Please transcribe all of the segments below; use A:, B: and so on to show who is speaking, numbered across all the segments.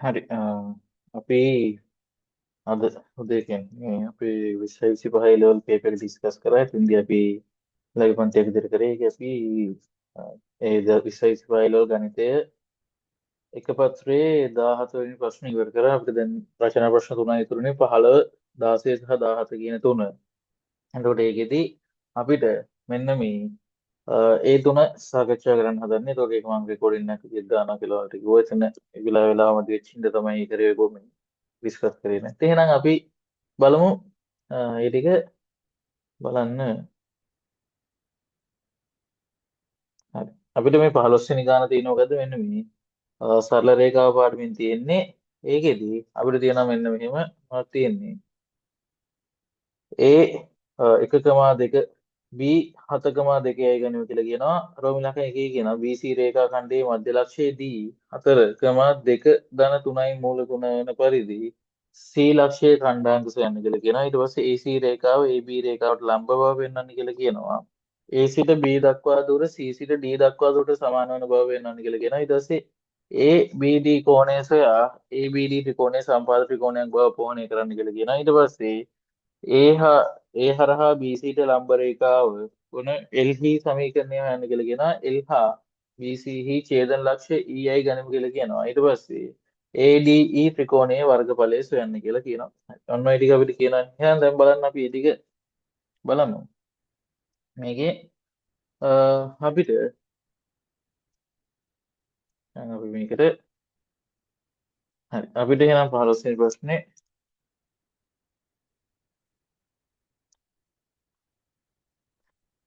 A: හරි අපි අද උදේ කියන්නේ අපි 2025 ලෙවල් පේපර් එක ඩිස්කස් කරා. ඉතින්දී අපි ලයිව් පන්තියක් විතර කරේ. ඒක අපි අ, ඒ 2025 ලෙවල් ගණිතය එක පත්‍රයේ 17 වෙනි ප්‍රශ්න ඉවර කරා. අපිට දැන් රචනා ප්‍රශ්න තුනයි ඉතුරුනේ, 15, 16 සහ 17 කියන තුන. එතකොට ඒකෙදි අපිට මෙන්න මේ ඒ තුන සාකච්ඡා කරන්න හදන්නේ. ඒතකොට ඒක මම රෙකෝඩින් එකක් විදිහට දානවා කියලා ඔයාලට කිව්වා. එතන ඒ වෙලාවම දිවෙච්ච හින්දා තමයි කරේ කොහොමද ඩිස්කස් කරේ නැත්නම්. එහෙනම් අපි බලමු ඒ ටික බලන්න. හරි. අපිට මේ 15 වෙනි ගාන තියෙන මොකද්ද? මෙන්න මේ සරල රේඛාව පාඩමින් තියෙන්නේ. ඒකෙදි අපිට තියෙනවා මෙන්න මෙහෙම මොකක්ද තියෙන්නේ. A 1,2 B 7,2යි ගනිමු කියලා කියනවා. රෝමි ලකන එකේ කියනවා BC රේඛා ඛණ්ඩයේ මධ්‍ය ලක්ෂයේ D 4,2 ධන 3යි මූල 3 වෙන පරිදි C ලක්ෂයේ ඛණ්ඩාංක සොයන්න කියලා කියනවා. ඊට පස්සේ AC රේඛාව AB රේඛාවට ලම්බ බව පෙන්වන්න කියලා කියනවා. A සිට B දක්වා දුර C සිට D දක්වා දුරට සමාන වන බව පෙන්වන්න කියලා කියනවා. ඊට පස්සේ ABD කෝණය සොයා ABD ත්‍රිකෝණයේ සම්පාද ත්‍රිකෝණයක් බව ප්‍රමාණය කරන්න කියලා කියනවා. ඊට පස්සේ ඒ හරහා BCට ලම්බ රේඛාව වන LH සමීකරණය හොයන්න කියලා කියනවා. L හා BC හි ඡේදන ලක්ෂ්‍ය EI ගනිමු කියලා කියනවා. ඊට පස්සේ ADE ත්‍රිකෝණයේ වර්ගඵලය සොයන්න කියලා කියනවා. ඔන්න ඔය ටික අපිට කියනවා. එහෙනම් දැන් බලන්න අපි මේ ටික බලමු. මේකේ අපිට දැන් අපි මේකට හරි අපිට එහෙනම් 15 වෙනි ප්‍රශ්නේ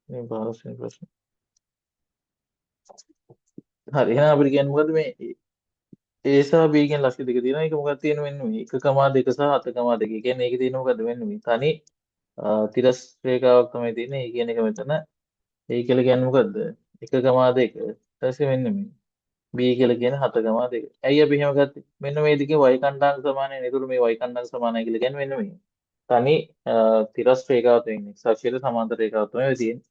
A: මේ 15 වෙනි ප්‍රශ්නේ. හරි එහෙනම් අපිට කියන්නේ මොකද්ද මේ A සහ B කියන ලක්ෂ්‍ය දෙක තියෙනවා. ඒක මොකක්ද තියෙන්නේ මෙන්න මේ 1,2 සහ 7,2. කියන්නේ ඒකේ තියෙන මොකද්ද මෙන්න මේ තනි තිරස් රේඛාවක් තමයි තියෙන්නේ. ඒ කියන එක මෙතන. A කියලා කියන්නේ මොකද්ද? 1,2. ඊට පස්සේ මෙන්න මේ B කියලා කියන්නේ 7,2. ඇයි අපි එහෙම ගත්තේ? මෙන්න මේ දෙකේ y කණ්ඩායම් සමානයි. ඒකට මේ y කණ්ඩායම් සමානයි කියලා කියන්නේ මෙන්න මේ තනි තිරස් රේඛාවක් තියෙන්නේ. x අක්ෂයට සමාන්තර රේඛාවක් තමයි ඔය තියෙන්නේ.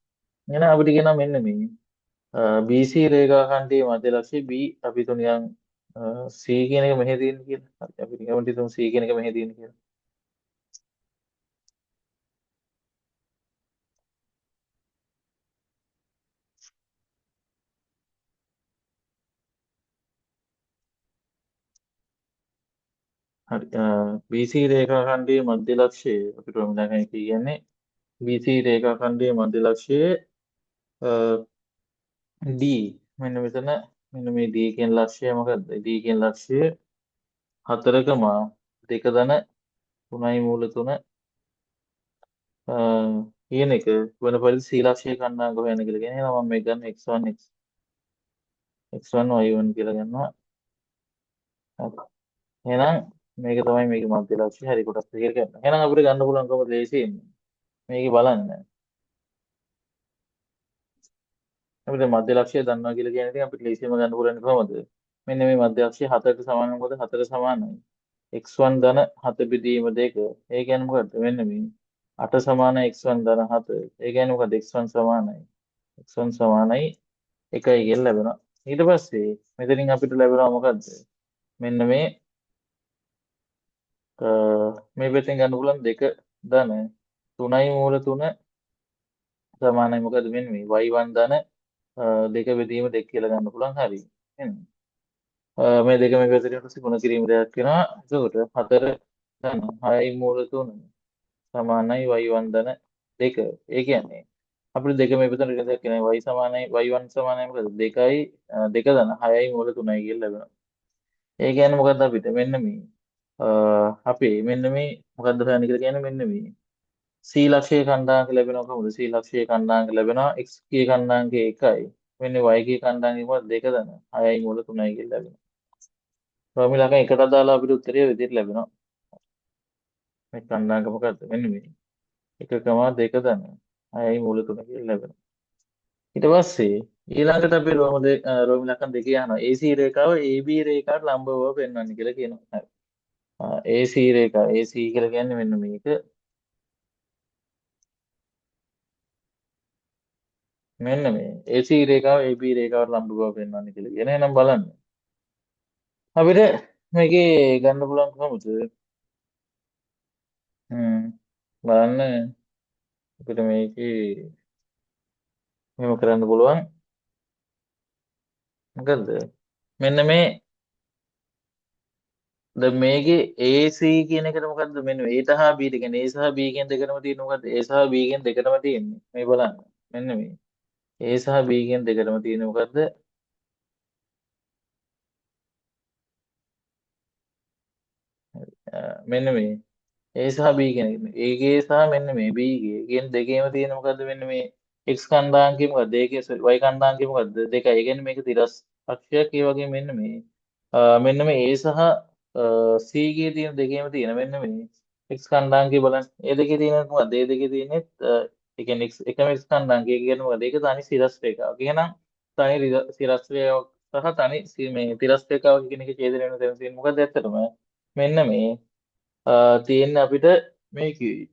A: එහෙනම් අපිට කියනවා මෙන්න මේ BC රේඛාඛණ්ඩයේ මධ්‍ය ලක්ෂ්‍ය B අපි තුනියන් C කියන එක මෙහෙ තියෙන කියලා. හරි අපි නිකම්ම හිතමු C කියන එක මෙහෙ තියෙන කියලා. හරි BC රේඛාඛණ්ඩයේ මධ්‍ය ලක්ෂ්‍යය අපිට වුණා කියන්නේ BC රේඛාඛණ්ඩයේ මධ්‍ය ලක්ෂ්‍යයේ D මෙන්න මෙතන මෙන්න මේ D කියන ලක්ෂ්‍යය මොකද්ද? D කියන ලක්ෂ්‍යය 4,2 ධන 3යි මූල 3 කියන එක වෙන පරිදි C ලක්ෂ්‍යයේ කණ්ඩායම් හොයන්න කියලා කියන්නේ. එහෙනම් මම මේක ගන්න x1 x1 y1 කියලා ගන්නවා. හරි. එහෙනම් මේක තමයි මේකේ මධ්‍ය ලක්ෂ්‍ය. හරි කොටස් දෙකකට ගන්න. එහෙනම් අපිට ගන්න පුළුවන් කොහොමද ලේසියෙන් මේකේ බලන්න. අපිට මධ්‍ය ලක්ෂ්‍ය දන්නවා කියලා කියන්නේ ඉතින් අපිට ලේසියෙන්ම ගන්න පුළුවන් කොහොමද? මෙන්න මේ මධ්‍ය ලක්ෂ්‍ය 4ට සමාන මොකද? 4 සමානයි. x1 ධන 7 බෙදීම 2. ඒ කියන්නේ මොකද්ද? මෙන්න මේ 8 සමාන x1 ධන 7. ඒ කියන්නේ මොකද්ද? x1 සමානයි. x1 සමානයි 1යි කියලා ලැබෙනවා. ඊට පස්සේ මෙතනින් අපිට ලැබෙනවා මොකද්ද? මෙන්න මේ පැත්තෙන් ගන්න පුළුවන් 2 ධන 3යි මූල 3 සමානයි මොකද මෙන්න මේ y1 ධන 2 බෙදීම 2 කියලා ගන්න පුළුවන් හරි එහෙනම් මේ දෙක මේ පැත්තට ඊට ගුණ කිරීම දෙයක් වෙනවා එතකොට 4 ධන 6යි මූල 3 සමානයි y1 ධන 2 ඒ කියන්නේ අපිට දෙක මේ පැත්තට ඊට දෙයක් වෙනවා y සමානයි y1 සමානයි මොකද 2යි 2 ධන 6යි මූල 3යි කියලා ලැබෙනවා ඒ කියන්නේ මොකද්ද අපිට මෙන්න මේ අපි මෙන්න මේ මොකද්ද හොයන්න කියලා කියන්නේ මෙන්න මේ C ලක්ෂයේ කණ්ඩායමක ලැබෙනවා කොහොමද? C ලක්ෂයේ කණ්ඩායමක ලැබෙනවා x ගේ කණ්ඩායමක 1යි. මෙන්න y ගේ කණ්ඩායමක මොකද 2 දන 6යි මූල 3යි කියලා ලැබෙනවා. ප්‍රෝමි ලකන් එකට දාලා අපිට උත්තරය විදිහට ලැබෙනවා. මේ කණ්ඩායමක මොකද්ද? මෙන්න මේ 1,2 දන 6යි මූල 3 කියලා ලැබෙනවා. ඊට පස්සේ ඊළඟට අපි රෝමි ලකන් දෙකේ යනවා. AC රේඛාව AB රේඛාවට ලම්බ බව පෙන්වන්න කියලා කියනවා. හරි. AC රේඛාව AC කියලා කියන්නේ මෙන්න මේක. මෙන්න මේ AC රේඛාව AB රේඛාවට ලම්බ බව පෙන්වන්න කියලා කියන. එහෙනම් බලන්න. අපිට මේකේ ගන්න පුළුවන් කොහොමද? බලන්න අපිට මේකේ මෙහෙම කරන්න පුළුවන්. මොකද්ද? මෙන්න මේ දැන් මේකේ AC කියන එකට මොකද්ද? මෙන්න A සහ B කියන්නේ A සහ B කියන දෙකටම තියෙන මොකද්ද? A සහ B කියන දෙකටම තියෙන්නේ. මේ බලන්න. මෙන්න මේ A සහ B කියන දෙකටම තියෙන මොකද්ද? මෙන්න මේ A සහ B කියන එක. A ගේ සහ මෙන්න මේ B ගේ කියන දෙකේම තියෙන මොකද්ද? මෙන්න මේ X කන්දාංකය මොකද්ද? ඒකේ Y කන්දාංකය මොකද්ද? දෙකයි. ඒ කියන්නේ මේක තිරස් අක්ෂයක්. ඒ වගේ මෙන්න මේ මෙන්න මේ A සහ C ගේ තියෙන දෙකේම තියෙන මෙන්න මේ X කන්දාංකය බලන්න. ඒ දෙකේ තියෙන මොකද්ද? ඒ දෙකේ තියෙන්නේ ඒ කියන්නේ එකම X කන්දාංකය කියන්නේ මොකද්ද? ඒක තනි සිරස් රේඛාවක්. එහෙනම් තනි සිරස් රේඛාවක් සහ තනි මේ තිරස් රේඛාවක් කියන එක ඡේදනය වෙන තැන තියෙන මොකද්ද ඇත්තටම? මෙන්න මේ තියෙන අපිට මේ කිව්වේ.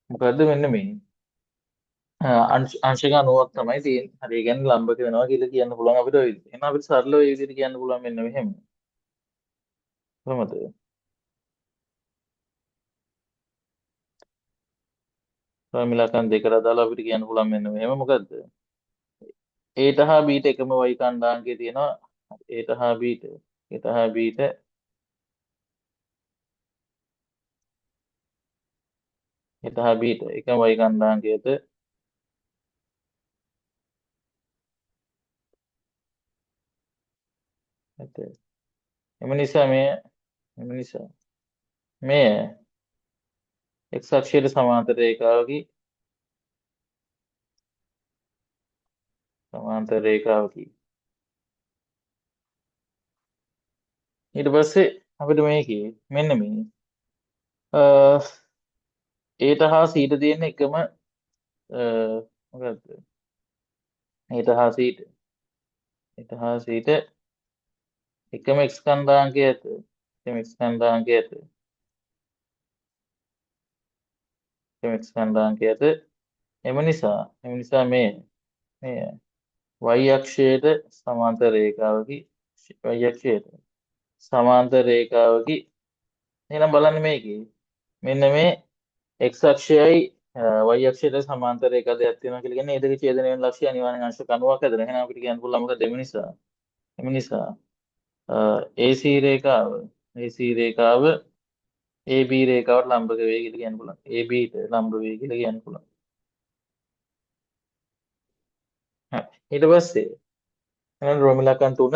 A: මොකද්ද මෙන්න මේ අංශක 90ක් තමයි තියෙන්නේ. හරි ඒ කියන්නේ ලම්බක වෙනවා කියලා කියන්න පුළුවන් අපිට ඔය විදිහට. එහෙනම් අපිට සරලව ඒ විදිහට කියන්න පුළුවන් මෙන්න මෙහෙම. කොහොමද? ෆෝමියුලාකන් දෙකට අදාළව අපිට කියන්න පුළුවන් මෙන්න මෙහෙම මොකද්ද? A ට හා B ට එකම y කන්දාංකය තියෙනවා. A ට හා B ට. A ට හා B ට A ට හා B ට එකම y කන්දාංකයට ඇත. එම නිසා එම නිසා මෙය x අක්ෂයට සමාන්තර රේඛාවකි සමාන්තර රේඛාවකි. ඊට පස්සේ අපිට මේකේ මෙන්න මේ ඒට හා සීට තියෙන එකම මොකක්ද? ඒට හා සීට ඒට හා සීට එකම එක්ස් කන්දාංකය ඇත. එකම එක්ස් කන්දාංකය ඇත. එකම එක්ස් කන්දාංකය ඇත. එම නිසා මේ y අක්ෂයට සමාන්තර රේඛාවකි y අක්ෂයට සමාන්තර රේඛාවකි. එහෙනම් බලන්න මේකේ මෙන්න මේ x අක්ෂයයි y අක්ෂයට සමාන්තර රේඛා දෙකක් තියෙනවා කියලා කියන්නේ ඒ දෙක ඡේදනය වෙන ලක්ෂ්‍ය අනිවාර්යෙන් අංශ 90ක් හැදෙනවා. එහෙනම් අපිට කියන්න පුළුවන් මොකද එම නිසා AC රේඛාව AC රේඛාව AB රේඛාවට ලම්බක වේ කියලා කියන්න පුළුවන්. AB ට ලම්බ වේ කියලා කියන්න පුළුවන්. හරි. ඊට පස්සේ එහෙනම් රෝමිලකන් තුන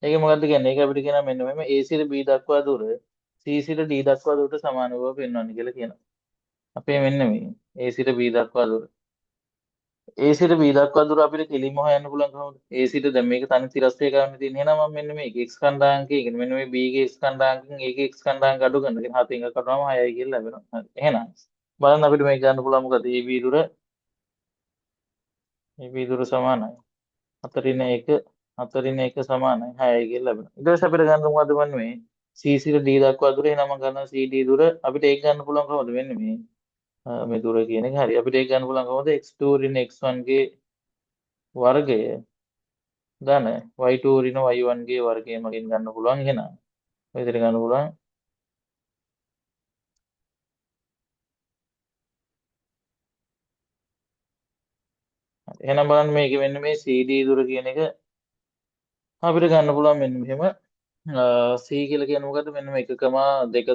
A: ඒක මොකද්ද කියන්නේ? ඒක අපිට කියනවා මෙන්න මෙහෙම AC ට B දක්වා දුර CC ට D දක්වා දුරට සමාන බව පෙන්වන්න කියලා කියනවා. අපේ මෙන්න මේ AC ට B දක්වා දුර AC ට B දක්වා දුර අපිට කෙලින්ම හොයන්න පුළුවන් කොහොමද? AC ට දැන් මේක තනි තිරස්තය ගන්න තියෙන. එහෙනම් මම මෙන්න මේක x කන්දාංකය කියන්නේ මෙන්න මේ B ගේ x කන්දාංකයෙන් ඒකේ x කන්දාංක අඩු කරනවා. කියන්නේ 7 එකක් අඩුවම 6යි කියලා ලැබෙනවා. හරි. එහෙනම් බලන්න අපිට මේක ගන්න පුළුවන් මොකද? AB දුර සමානයි. 4 න් 1 සමානයි 6යි කියලා ලැබෙනවා. ඊට පස්සේ අපිට ගන්න මොකද වන්නේ මේ CC ට D දක්වා දුර. එහෙනම් මම ගන්නවා CD දුර. අපිට ඒක ගන්න පුළුවන් කොහොමද? මෙන්න මේ දුර කියන එක. හරි. අපිට ඒක ගන්න පුළුවන් කොහොමද? x2 රින් x1 ගේ වර්ගය ධන y2 ඍණ y1 ගේ වර්ගය මගින් ගන්න පුළුවන්. එහෙනම් ඔය විදිහට ගන්න පුළුවන්. එහෙනම් බලන්න මේකේ මෙන්න මේ CD දුර කියන එක අපිට ගන්න පුළුවන් මෙන්න මෙහෙම. C කියලා කියන්නේ මොකද්ද? මෙන්න මේ 1,2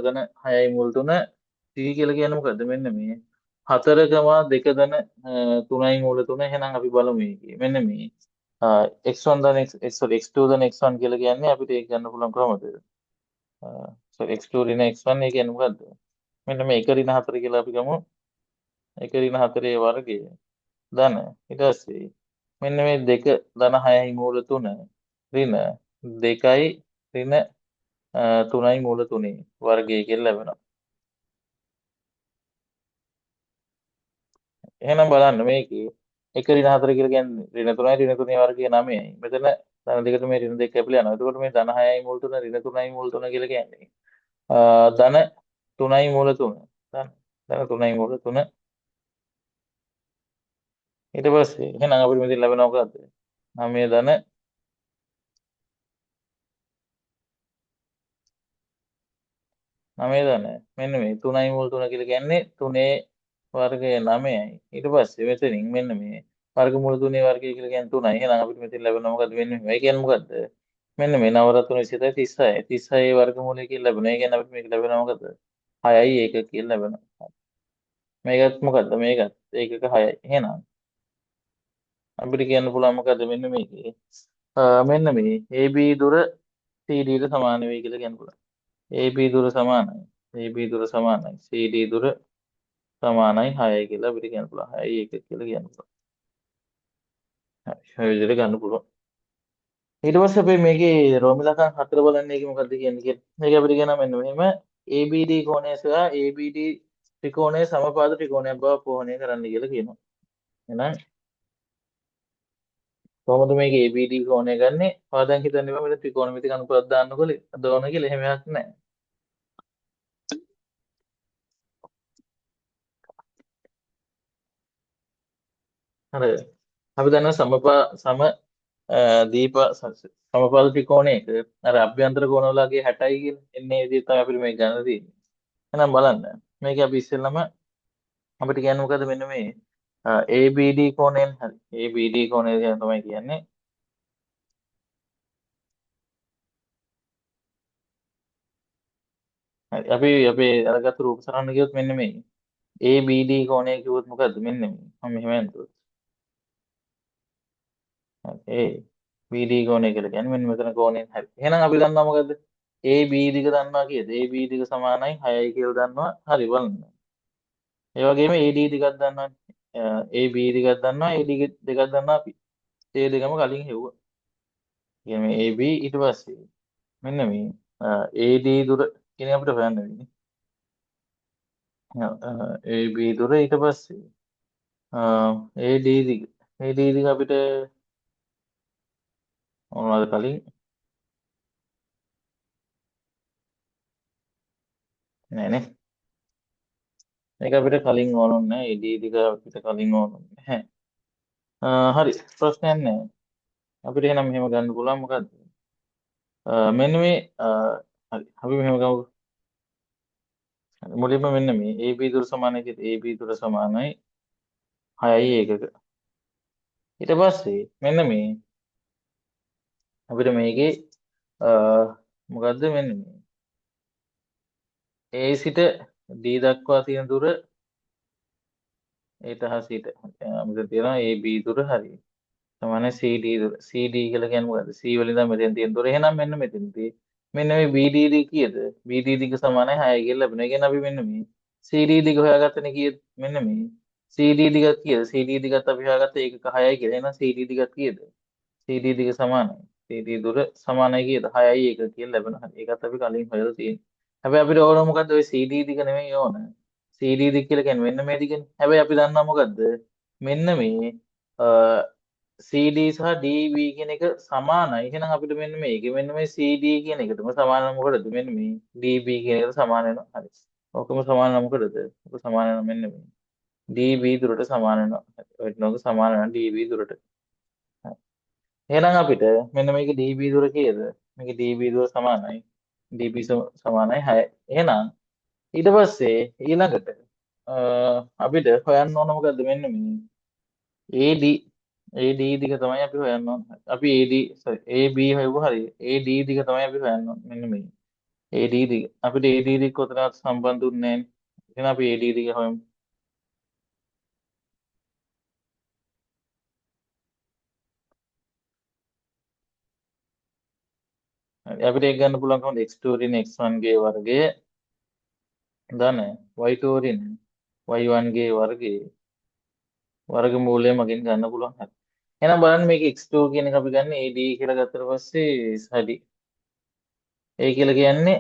A: ධන 6යි මුල් 3. C කියලා කියන්නේ මොකද්ද? මෙන්න මේ 4,2 ධන 3යි මුල් 3. එහෙනම් අපි බලමු මේකේ. මෙන්න මේ x1 ධන sorry x2 ධන x1 කියලා කියන්නේ අපිට ඒක ගන්න පුළුවන් කොහොමද? sorry x2 ඍණ x1 ඒ කියන්නේ මොකද්ද? මෙන්න මේ 1 ඍණ 4 කියලා අපි ගමු. 1 ඍණ 4 වර්ගය ධන ඊට පස්සේ මෙන්න මේ 2 ධන 6යි මූල 3 ඍණ 2යි ඍණ 3යි මූල 3 වර්ගය කියලා ලැබෙනවා. එහෙනම් බලන්න මේකේ 1 ඍණ 4 කියලා කියන්නේ ඍණ 3යි ඍණ 3යි වර්ගය 9යි. මෙතන ධන දෙකට මේ ඍණ 2 කැපිලා යනවා. එතකොට මේ ධන 6යි මූල 3 ඍණ 3යි මූල 3 කියලා කියන්නේ ධන 3යි මූල 3 ධන 3යි මූල 3 ඊට පස්සේ එහෙනම් අපිට මෙතන ලැබෙනවා මොකද්ද? 9 ධන 9 ධන මෙන්න මේ 3යි මුල් 3 කියලා කියන්නේ 3 වර්ගය 9යි. ඊට පස්සේ මෙතනින් මෙන්න මේ වර්ගමූල 3 වර්ගය කියලා කියන්නේ 3යි. එහෙනම් අපිට මෙතන ලැබෙනවා මොකද්ද වෙන්නේ? මේ කියන්නේ මොකද්ද? මෙන්න මේ 9 3 26 36. 36 වර්ගමූලය කියලා ලැබෙනවා. ඒ කියන්නේ අපිට මේක ලැබෙනවා මොකද්ද? 6යි ඒක කියලා ලැබෙනවා. මේකත් මොකද්ද? මේකත් ඒකක 6යි. එහෙනම් අපිට කියන්න පුළුවන් මොකද්ද මෙන්න මේකේ. මෙන්න මේ AB දුර CD ට සමාන වෙයි කියලා කියන්න පුළුවන්. AB දුර සමානයි. AB දුර සමානයි. CD දුර සමානයි 6යි කියලා අපිට කියන්න පුළුවන්. 6යි 1 කියලා කියන්න පුළුවන්. හරි. ඔය විදිහට ගන්න පුළුවන්. ඊට පස්සේ අපි මේකේ රෝමිලකන් හතර බලන්නේ ඒක මොකද්ද කියන්නේ කියලා. මේක අපිට කියනවා මෙන්න මෙහෙම ABD කෝණය සහ ABD ත්‍රිකෝණයේ සමපාද ත්‍රිකෝණයක් බව පෝහණය කරන්න කියලා කියනවා. එහෙනම් කොහොමද මේක ABD කෝණය ගන්නෙ? පාදන් හිතන්න එපා මෙතන ත්‍රිකෝණමිතික අනුපාත දාන්නකො දෝන කියලා එහෙම එකක් නැහැ. හරිද? අපි දන්නවා සම දීප සමපාද ත්‍රිකෝණයක අර අභ්‍යන්තර කෝණවලගේ 60යි කියලා. එන්නේ ඒ විදිහට තමයි අපිට මේක ගන්න තියෙන්නේ. එහෙනම් බලන්න. මේක අපි ඉස්සෙල්ලම අපිට කියන්න මොකද මෙන්න මේ ABD කෝණයෙන් හරි ABD කෝණය කියන තමයි කියන්නේ හරි අපි අපේ අරගත්තු රූප සරහන කියොත් මෙන්න මේ ABD කෝණය කිව්වොත් මොකද්ද මෙන්න මේ මම මෙහෙම හිතුවොත් හරි ABD කෝණය කියලා කියන්නේ මෙන්න මෙතන කෝණයෙන් හරි එහෙනම් අපි දන්නවා මොකද්ද AB දිග දන්නවා කියද AB දිග සමානයි 6යි කියලා දන්නවා හරි බලන්න ඒ වගේම AD දිගක් දන්නවා AB දිගක් දන්නවා AD දෙකක් දන්නවා අපි ඒ දෙකම කලින් හෙව්වා කියන්නේ මේ AB ඊට පස්සේ මෙන්න මේ AD දුර කියන අපිට හොයන්න වෙන්නේ. AB දුර ඊට පස්සේ AD දිග. AD දිග අපිට මොනවද කලින් නෑනේ. මේක අපිට කලින් ඕන නැහැ. AD දිග අපිට කලින් ඕන නැහැ. හරි ප්‍රශ්නයක් නැහැ. අපිට එහෙනම් මෙහෙම ගන්න පුළුවන් මොකද්ද? මෙන්න මේ හරි අපි මෙහෙම ගමු. මුලින්ම මෙන්න මේ AB දුර සමානයි කියද AB දුර සමානයි 6යි ඒකක. ඊට පස්සේ මෙන්න මේ අපිට මේකේ මොකද්ද මෙන්න මේ A සිට D දක්වා තියෙන දුර ඒට හසිට මෙතන තියෙනවා AB දුර හරි සමානයි CD දුර CD කියලා කියන්නේ මොකද්ද C වලින් තමයි මෙතෙන් තියෙන දුර එහෙනම් මෙන්න මෙතනදී මෙන්න මේ BD කීයද BD දිග සමානයි 6 කියලා ලැබෙනවා. ඒ කියන්නේ අපි මෙන්න මේ CD දිග හොයාගත්තනේ කීයද මෙන්න මේ CD දිග කීයද CD දිගත් අපි හොයාගත්තා ඒකක 6යි කියලා. එහෙනම් CD දිගත් කීයද CD දිග සමානයි. CD දුර සමානයි කීයද 6යි ඒක කියලා ලැබෙනවා. හරි ඒකත් අපි කලින් හොයලා තියෙනවා. හැබැයි අපිට ඕන මොකද්ද ඔය CD දිග නෙමෙයි ඕන. CD දිග කියලා කියන්නේ මෙන්න මේ දිගනේ. හැබැයි අපි දන්නවා මොකද්ද? මෙන්න මේ CD සහ DB කියන එක සමානයි. එහෙනම් අපිට මෙන්න මේක මෙන්න මේ CD කියන එකටම සමාන මොකටද? මෙන්න මේ DB කියන එකට සමාන වෙනවා. හරි. ඔකම සමාන නම් මොකටද? ඔක සමාන නම් මෙන්න මේ DB දුරට සමාන වෙනවා. ඔය නෝක සමාන වෙනවා DB දුරට. හරි. එහෙනම් අපිට මෙන්න මේක DB දුර කීයද? මේක DB දුර සමානයි. DB සමානයි 6. එහෙනම් ඊට පස්සේ ඊළඟට අපිට හොයන්න ඕන මොකද්ද මෙන්න මේ AD AD දිග තමයි අපි හොයන්න ඕන. අපි AD sorry AB හොයුවා හරි. AD දිග තමයි අපි හොයන්න ඕන. මෙන්න මේ AD දිග. අපිට AD දිග කොතනවත් සම්බන්ධුන්නේ නැහැ. එහෙනම් අපි AD දිග හොයමු. හරි. අපිට ඒක ගන්න පුළුවන් කොහොමද x2 රින් x1 ගේ වර්ගය ධන y2 රින් y1 ගේ වර්ගයේ වර්ගමූලය මගින් ගන්න පුළුවන්. හරි. එහෙනම් බලන්න මේක x2 කියන එක අපි ගන්න AD කියලා ගත්තට පස්සේ හරි. ඒ කියලා කියන්නේ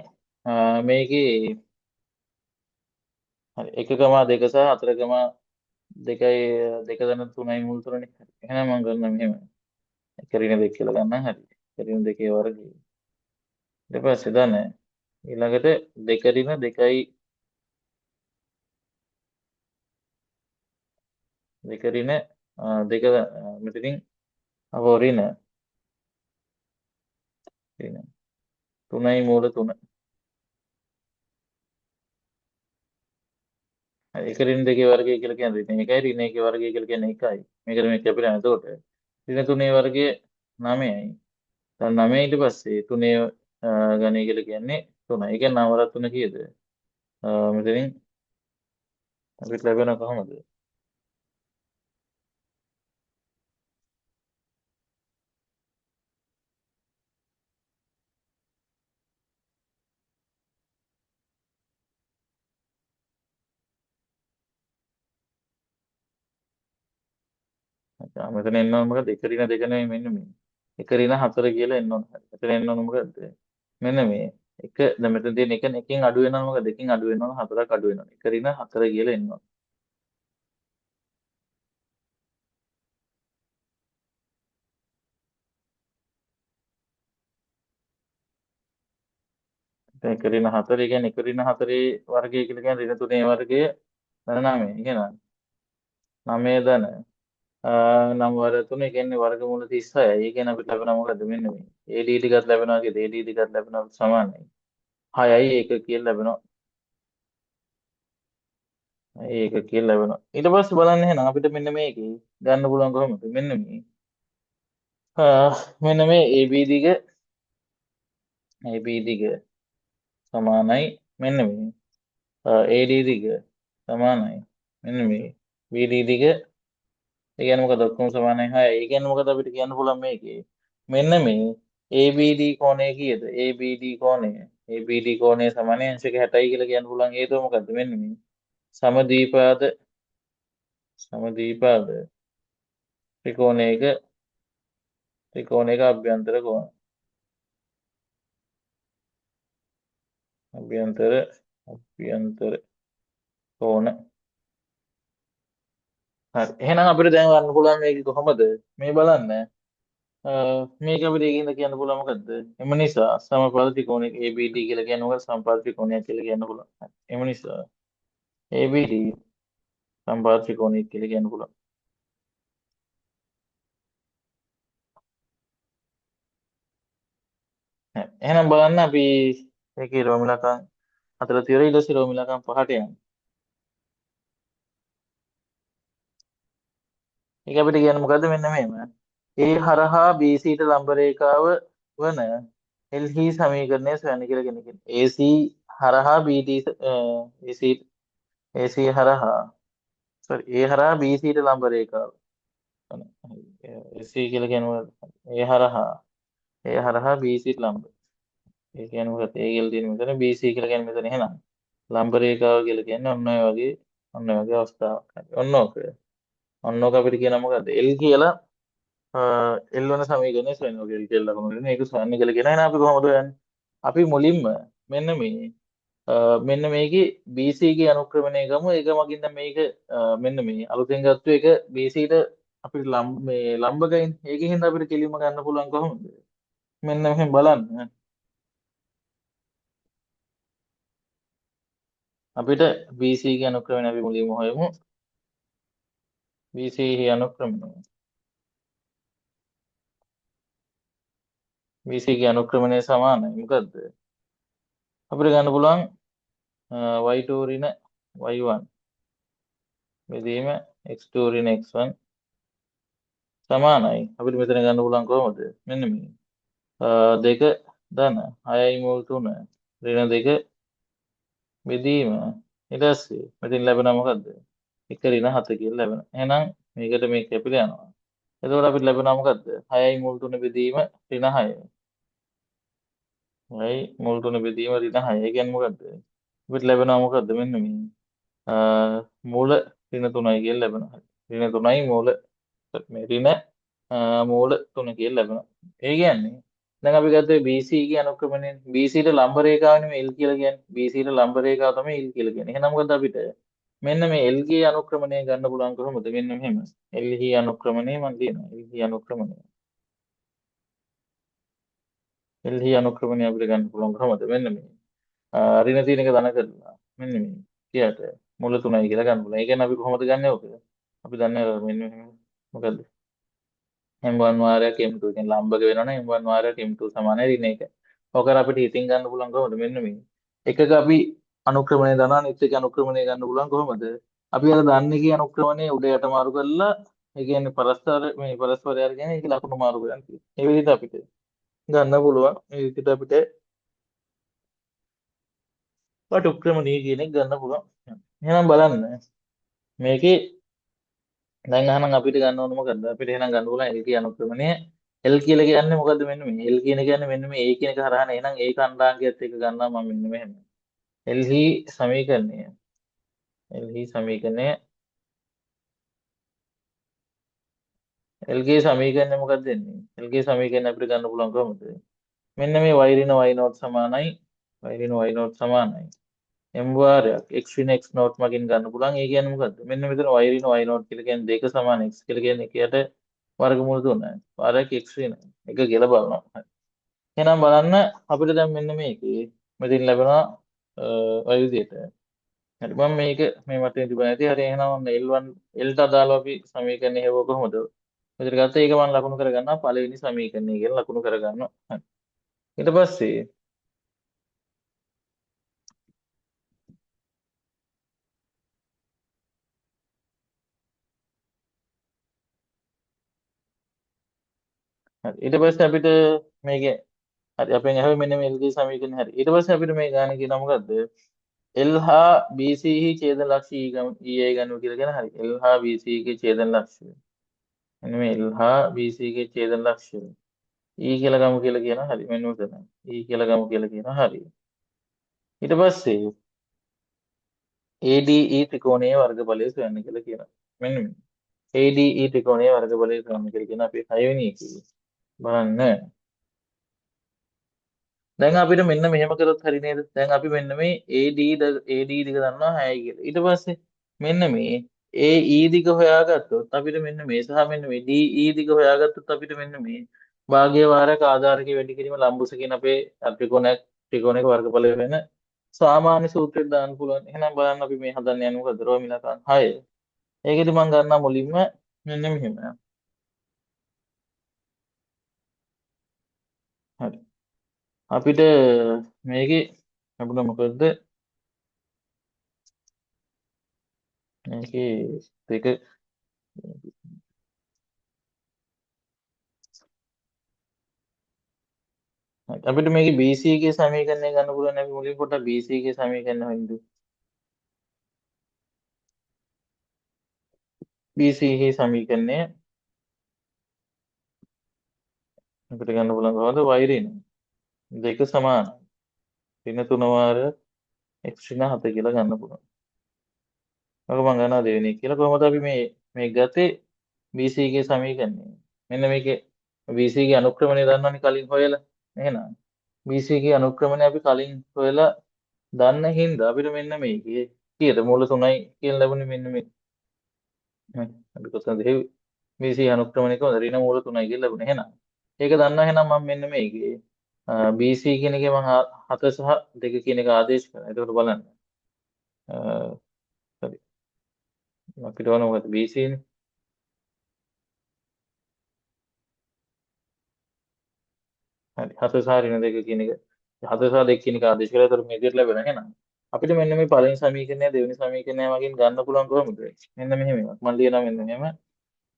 A: මේකේ හරි 1,2 සහ 4,2යි 2 මුල් තුනනේ. හරි. එහෙනම් මම කරනවා මෙහෙම. 1 ඍණ 2 කියලා ගන්නම්. හරි. 1 ඍණ 2 වර්ගය. ඊට පස්සේ ධන ඊළඟට 2 ඍණ 2යි 2 ඍණ 2 මෙතනින් අපෝ ඍණ 3යි මූල 3. එක ඍණ දෙකේ වර්ගය කියලා කියන්නේ ඍණ එකයි ඍණ එකේ වර්ගය කියලා කියන්නේ එකයි. මේකට මේ කැපිලා නැහැ. එතකොට ඍණ 3ේ වර්ගය 9යි. දැන් 9 ඊට පස්සේ 3ේ ගණය කියලා කියන්නේ 3යි. ඒ කියන්නේ 9 3 කීයද? මෙතනින් අපිට ලැබෙන කොහොමද? මෙතන එන්න ඕන මොකද? එක ඍණ දෙක නෙමෙයි මෙන්න මේ. එක ඍණ 4 කියලා එන්න ඕන. එතන එන්න ඕන මොකද්ද? මෙන්න මේ. එක දැන් මෙතන තියෙන එකෙන් අඩු වෙනවා මොකද? දෙකෙන් අඩු වෙනවා 4ක් අඩු වෙනවා. එක ඍණ 4 කියලා එන්න ඕන. දැන් එක ඍණ 4 කියන්නේ එක ඍණ 4 වර්ගය කියලා කියන්නේ ඍණ 3 වර්ගය ධන 9. කියනවා. 9 ධන 9 වර 3 කියන්නේ වර්ගමූල 36යි. ඒ කියන්නේ අපිට ලැබෙනවා මොකද්ද? මෙන්න මේ. AD ටිකක් ලැබෙනවා කියලා AD ටිකක් ලැබෙනවා සමානයි. 6යි 1 කියලා ලැබෙනවා. ඒක කියලා ලැබෙනවා. ඊට පස්සේ බලන්න එහෙනම් අපිට මෙන්න මේකේ ගන්න පුළුවන් කොහොමද? මෙන්න මේ. මෙන්න මේ AB දිග AB දිග සමානයි මෙන්න මේ. AD දිග සමානයි මෙන්න මේ. BD දිග ඒ කියන්නේ මොකද? ඔක්කොම සමානයි 6යි. ඒ කියන්නේ මොකද අපිට කියන්න පුළුවන් මේකේ? මෙන්න මේ ABD කෝණය කීයද? ABD කෝණය ABD කෝණය සමානයි අංශක 60යි කියලා කියන්න පුළුවන්. හේතුව මොකද්ද? මෙන්න මේ. සමද්විපාද සමද්විපාද ත්‍රිකෝණයක ත්‍රිකෝණයක අභ්‍යන්තර කෝණ අභ්‍යන්තර අභ්‍යන්තර කෝණ. හරි. එහෙනම් අපිට දැන් ගන්න පුළුවන් මේක කොහොමද? මේ බලන්න. මේක අපිට ඒකින්ද කියන්න පුළුවන් මොකද්ද? එම නිසා සමපාද ත්‍රිකෝණයක ABD කියලා කියන එක සමපාද ත්‍රිකෝණයක් කියලා කියන්න පුළුවන්. හරි. එම නිසා ABD සමපාද ත්‍රිකෝණයක් කියලා කියන්න පුළුවන්. හරි. එහෙනම් බලන්න අපි ඒකේ රෝමිලකම් හතර තියලා ඊට පස්සේ රෝමිලකම් පහට යනවා. ඒක අපිට කියන්න මොකද්ද? මෙන්න මේම. A හරහා BC ට ලම්බ රේඛාව වන එල්හි සමීකරණය සොයන්න කියලා කෙනෙක්. AC හරහා BD AC AC හරහා sorry A හරහා BC ට ලම්බ රේඛාව වන AC කියලා කියනවා. A හරහා BC ට ලම්බ. ඒ කියන්නේ මොකද? A කියලා තියෙන මෙතන BC කියලා කියන්නේ මෙතන එහෙනම් ලම්බ රේඛාව කියලා කියන්නේ ඔන්න ඔය වගේ අවස්ථාවක්. හරි. ඔන්න ඕක අපිට කියන මොකද්ද? L කියලා එල් වන සමීකරණය සොයනවා කියලා කියලා ලකුණු දෙන. ඒක සොයන්න කියලා කියන. එහෙනම් අපි කොහොමද හොයන්නේ? අපි මුලින්ම මෙන්න මේ මෙන්න මේකේ BC ගේ අනුක්‍රමණය ගමු. ඒක මගින් දැන් මේක මෙන්න මේ අලුතෙන් ගත්ත එක BC ට අපිට මේ ලම්බකයින්. ඒකෙන් හින්දා අපිට කෙලින්ම ගන්න පුළුවන් කොහොමද? මෙන්න මෙහෙම බලන්න. අපිට BC ගේ අනුක්‍රමණය අපි මුලින්ම හොයමු. BC අනුක්‍රමණය. BC ගේ අනුක්‍රමණය සමානයි. මොකද්ද? අපිට ගන්න පුළුවන් y2 ඍණ y1 බෙදීම x2 ඍණ x1 සමානයි. අපිට මෙතන ගන්න පුළුවන් කොහොමද? මෙන්න මේ. දෙක ධන 6යි මූල 3 ඍණ 2 බෙදීම ඊට පස්සේ මෙතන ලැබෙනවා මොකද්ද? 1 ඍණ 7 කියලා ලැබෙනවා. එහෙනම් මේකට මේක කැපිලා යනවා. එතකොට අපිට ලැබෙනවා මොකද්ද? 6යි මූල 3 බෙදීම ඍණ 6. 6යි මූල 3 බෙදීම ඍණ 6. ඒ කියන්නේ මොකද්ද? අපිට ලැබෙනවා මොකද්ද? මෙන්න මේ. මූල ඍණ 3යි කියලා ලැබෙනවා. ඍණ 3යි මූල මේ ඍණ මූල 3 කියලා ලැබෙනවා. ඒ කියන්නේ දැන් අපි ගත්තේ BC ගේ අනුක්‍රමණය BC ට ලම්බ රේඛාව නෙමෙයි L කියලා කියන්නේ. BC ට ලම්බ රේඛාව තමයි L කියලා කියන්නේ. එහෙනම් මොකද අපිට මෙන්න මේ L ගේ අනුක්‍රමණය ගන්න පුළුවන් කොහොමද? මෙන්න මෙහෙම. L හි අනුක්‍රමණය මන් කියනවා. L හි අනුක්‍රමණය. L හි අනුක්‍රමණය අපිට ගන්න පුළුවන් කොහොමද? මෙන්න මේ. ඍණ තියෙන එක ධන කරලා මෙන්න මේ. කියට මුල 3යි කියලා ගන්න පුළුවන්. ඒ කියන්නේ අපි කොහොමද ගන්නෙ ඔක? අපි දන්නේ මෙන්න මෙහෙම. මොකද්ද? M1 වාරයක් M2 කියන්නේ ලම්බක වෙනවනේ M1 වාරයක් M2 සමානයි ඍණ 1. ඔකර අපිට හිතින් ගන්න පුළුවන් කොහොමද? මෙන්න මේ. එකක අපි අනුක්‍රමණය දන්නවා අනිත් එක අනුක්‍රමණය ගන්න පුළුවන් කොහොමද? අපි අර දන්නේ කී අනුක්‍රමණය උඩ යට මාරු කරලා ඒ කියන්නේ පරස්පර මේ පරස්පරය අරගෙන ඒක ලකුණු මාරු කරන් තියෙනවා. ඒ විදිහට අපිට ගන්න පුළුවන්. ඒ විදිහට අපිට අනුක්‍රමණය කියන එක ගන්න පුළුවන්. එහෙනම් බලන්න මේකේ දැන් අහනම් අපිට ගන්න ඕන මොකද්ද? අපිට එහෙනම් ගන්න ඕන L කියන අනුක්‍රමණය. L කියලා කියන්නේ මොකද්ද මෙන්න මේ. L කියන කියන්නේ මෙන්න මේ A කියන එක හරහානේ. එහෙනම් ඒ කණ්ඩාංකයත් එක්ක ගන්නවා මම මෙන්න මෙහෙම. L සමීකරණය. L සමීකරණය. L සමීකරණය මොකක්ද දෙන්නේ? L සමීකරණය අපිට ගන්න පුළුවන් කොහොමද? මෙන්න මේ y ඍණ y නෝට් සමානයි y ඍණ y නෝට් සමානයි m වාරයක් x ඍණ x නෝට් මගින් ගන්න පුළුවන්. ඒ කියන්නේ මොකද්ද? මෙන්න මෙතන y ඍණ y නෝට් කියලා කියන්නේ 2 සමාන x කියලා කියන්නේ එකට වර්ගමූල 3යි. වාරයක් x ඍණ එක කියලා බලනවා. හරි. එහෙනම් බලන්න අපිට දැන් මෙන්න මේකේ මෙතන ලැබෙනවා ඔය විදිහට. හරි මම මේක මේ වටේ තිබුණා ඇති. හරි එහෙනම් ඔන්න L1 L ට අදාළව අපි සමීකරණය හේව කොහොමද? මෙතන ගත්තා ඒක මම ලකුණු කරගන්නවා පළවෙනි සමීකරණය කියලා ලකුණු කරගන්නවා. හරි. ඊට පස්සේ හරි ඊට පස්සේ අපිට මේකේ හරි අපෙන් ඇහුවේ මෙන්න මේ LG සමීකරණය හරි. ඊට පස්සේ අපිට මේ ගාන කියනවා මොකද්ද? L හා BC හි ඡේදන ලක්ෂ්‍ය EA ගන්නවා කියලා කියන හරි. L හා BC ගේ ඡේදන ලක්ෂ්‍ය. මෙන්න මේ L හා BC ගේ ඡේදන ලක්ෂ්‍ය. E කියලා ගමු කියලා කියනවා හරි. මෙන්න උතන. E කියලා ගමු කියලා කියනවා හරි. ඊට පස්සේ ADE ත්‍රිකෝණයේ වර්ගඵලය සොයන්න කියලා කියනවා. මෙන්න මේ. ADE ත්‍රිකෝණයේ වර්ගඵලය සොයන්න කියලා කියන අපි 6 වෙනි එකේ. බලන්න. දැන් අපිට මෙන්න මෙහෙම කරොත් හරි නේද? දැන් අපි මෙන්න මේ AD දිග දන්නවා 6යි කියලා. ඊට පස්සේ මෙන්න මේ AE දිග හොයාගත්තොත් අපිට මෙන්න මේ සහ මෙන්න මේ DE දිග හොයාගත්තොත් අපිට මෙන්න මේ භාග්‍ය වාරක ආධාරකයේ වැඩි කිරීම ලම්බුස කියන අපේ ත්‍රිකෝණයක වර්ගඵල වෙන සාමාන්‍ය සූත්‍රයක් දාන්න පුළුවන්. එහෙනම් බලන්න අපි මේ හදන්න යන්නේ මොකද? රෝමිලකන් 6. ඒකෙදි මම ගන්නවා මුලින්ම මෙන්න මෙහෙම. හරි. අපිට මේකේ අපිට මොකද මේකේ දෙක අපිට මේකේ BC ගේ සමීකරණය ගන්න පුළුවන්. අපි මුලින් පොඩ්ඩක් BC ගේ සමීකරණය හොයමු. BC ගේ සමීකරණය අපිට ගන්න පුළුවන් කොහොමද? y ඍණ දෙක සමානයි. ඍණ 3 වාර x ඍණ 7 කියලා ගන්න පුළුවන්. ඔක මම ගන්නවා දෙවෙනි එක කියලා. කොහොමද අපි මේ ගත්තේ BC ගේ සමීකරණය. මෙන්න මේකේ BC ගේ අනුක්‍රමණය දන්නවනේ කලින් හොයලා. එහෙනම් BC ගේ අනුක්‍රමණය අපි කලින් හොයලා දන්න හින්දා අපිට මෙන්න මේකේ කීයද මූල 3යි කියලා ලැබුණේ මෙන්න මේ. අපි කොතනද හේවි BC අනුක්‍රමණය කොහොමද ඍණ මූල 3යි කියලා ලැබුණේ. එහෙනම් ඒක දන්නවා. එහෙනම් මම මෙන්න මේකේ BC කියන එකේ මම 7 සහ 2 කියන එක ආදේශ කරනවා. එතකොට බලන්න. හරි. අපිට ඕන මොකද BC නේ. හරි 7 සහ ඍණ 2 කියන එක 7 සහ 2 කියන එක ආදේශ කරලා එතකොට මේ විදිහට ලැබෙනවා. එහෙනම් අපිට මෙන්න මේ පළවෙනි සමීකරණය දෙවෙනි සමීකරණය වගේ ගන්න පුළුවන් කොහොමද? මෙන්න මෙහෙම එකක්. මම ලියනවා මෙන්න මෙහෙම.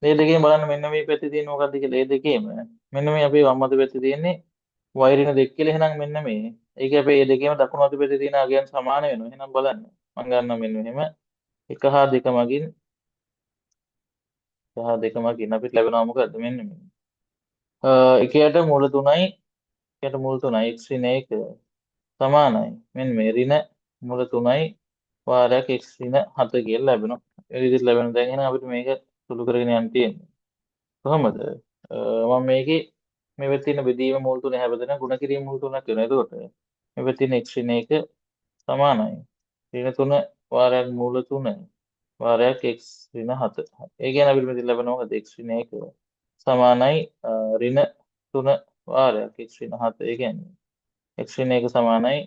A: මේ දෙකේම බලන්න මෙන්න මේ පැත්තේ තියෙන මොකද්ද කියලා. මේ දෙකේම මෙන්න මේ අපේ වම් අත පැත්තේ තියෙන්නේ y ඍණ 2 කියලා. එහෙනම් මෙන්න මේ. ඒක අපේ මේ දෙකේම දකුණු අත පැත්තේ තියෙන අගයන් සමාන වෙනවා. එහෙනම් බලන්න. මම ගන්නවා මෙන්න මෙහෙම. 1 හා 2 මගින් 1 හා 2 මගින් අපිට ලැබෙනවා මොකද්ද? මෙන්න මේ. එකයට මූල 3යි එකයට මූල 3යි x ඍණ 1 සමානයි. මෙන්න මේ ඍණ මූල 3යි වාරයක් x ඍණ 7 කියලා ලැබෙනවා. ඒ විදිහට ලැබෙන දැන් එහෙනම් අපිට මේක සුළු කරගෙන යන්න තියෙන්නේ. කොහොමද? මම මේකේ මේ වෙත් තියෙන බෙදීම මූල තුන හැබැයි ගුණ කිරීම මූල තුනක් වෙනවා. එතකොට මේ වෙත් තියෙන x ඍණ 1 සමානයි. ඍණ 3 වාරයක් මූල 3 වාරයක් x ඍණ 7. ඒ කියන්නේ අපිට මෙතන ලැබෙනවා මොකද? x ඍණ 1 සමානයි ඍණ 3 වාරයක් x ඍණ 7. ඒ කියන්නේ x ඍණ 1 සමානයි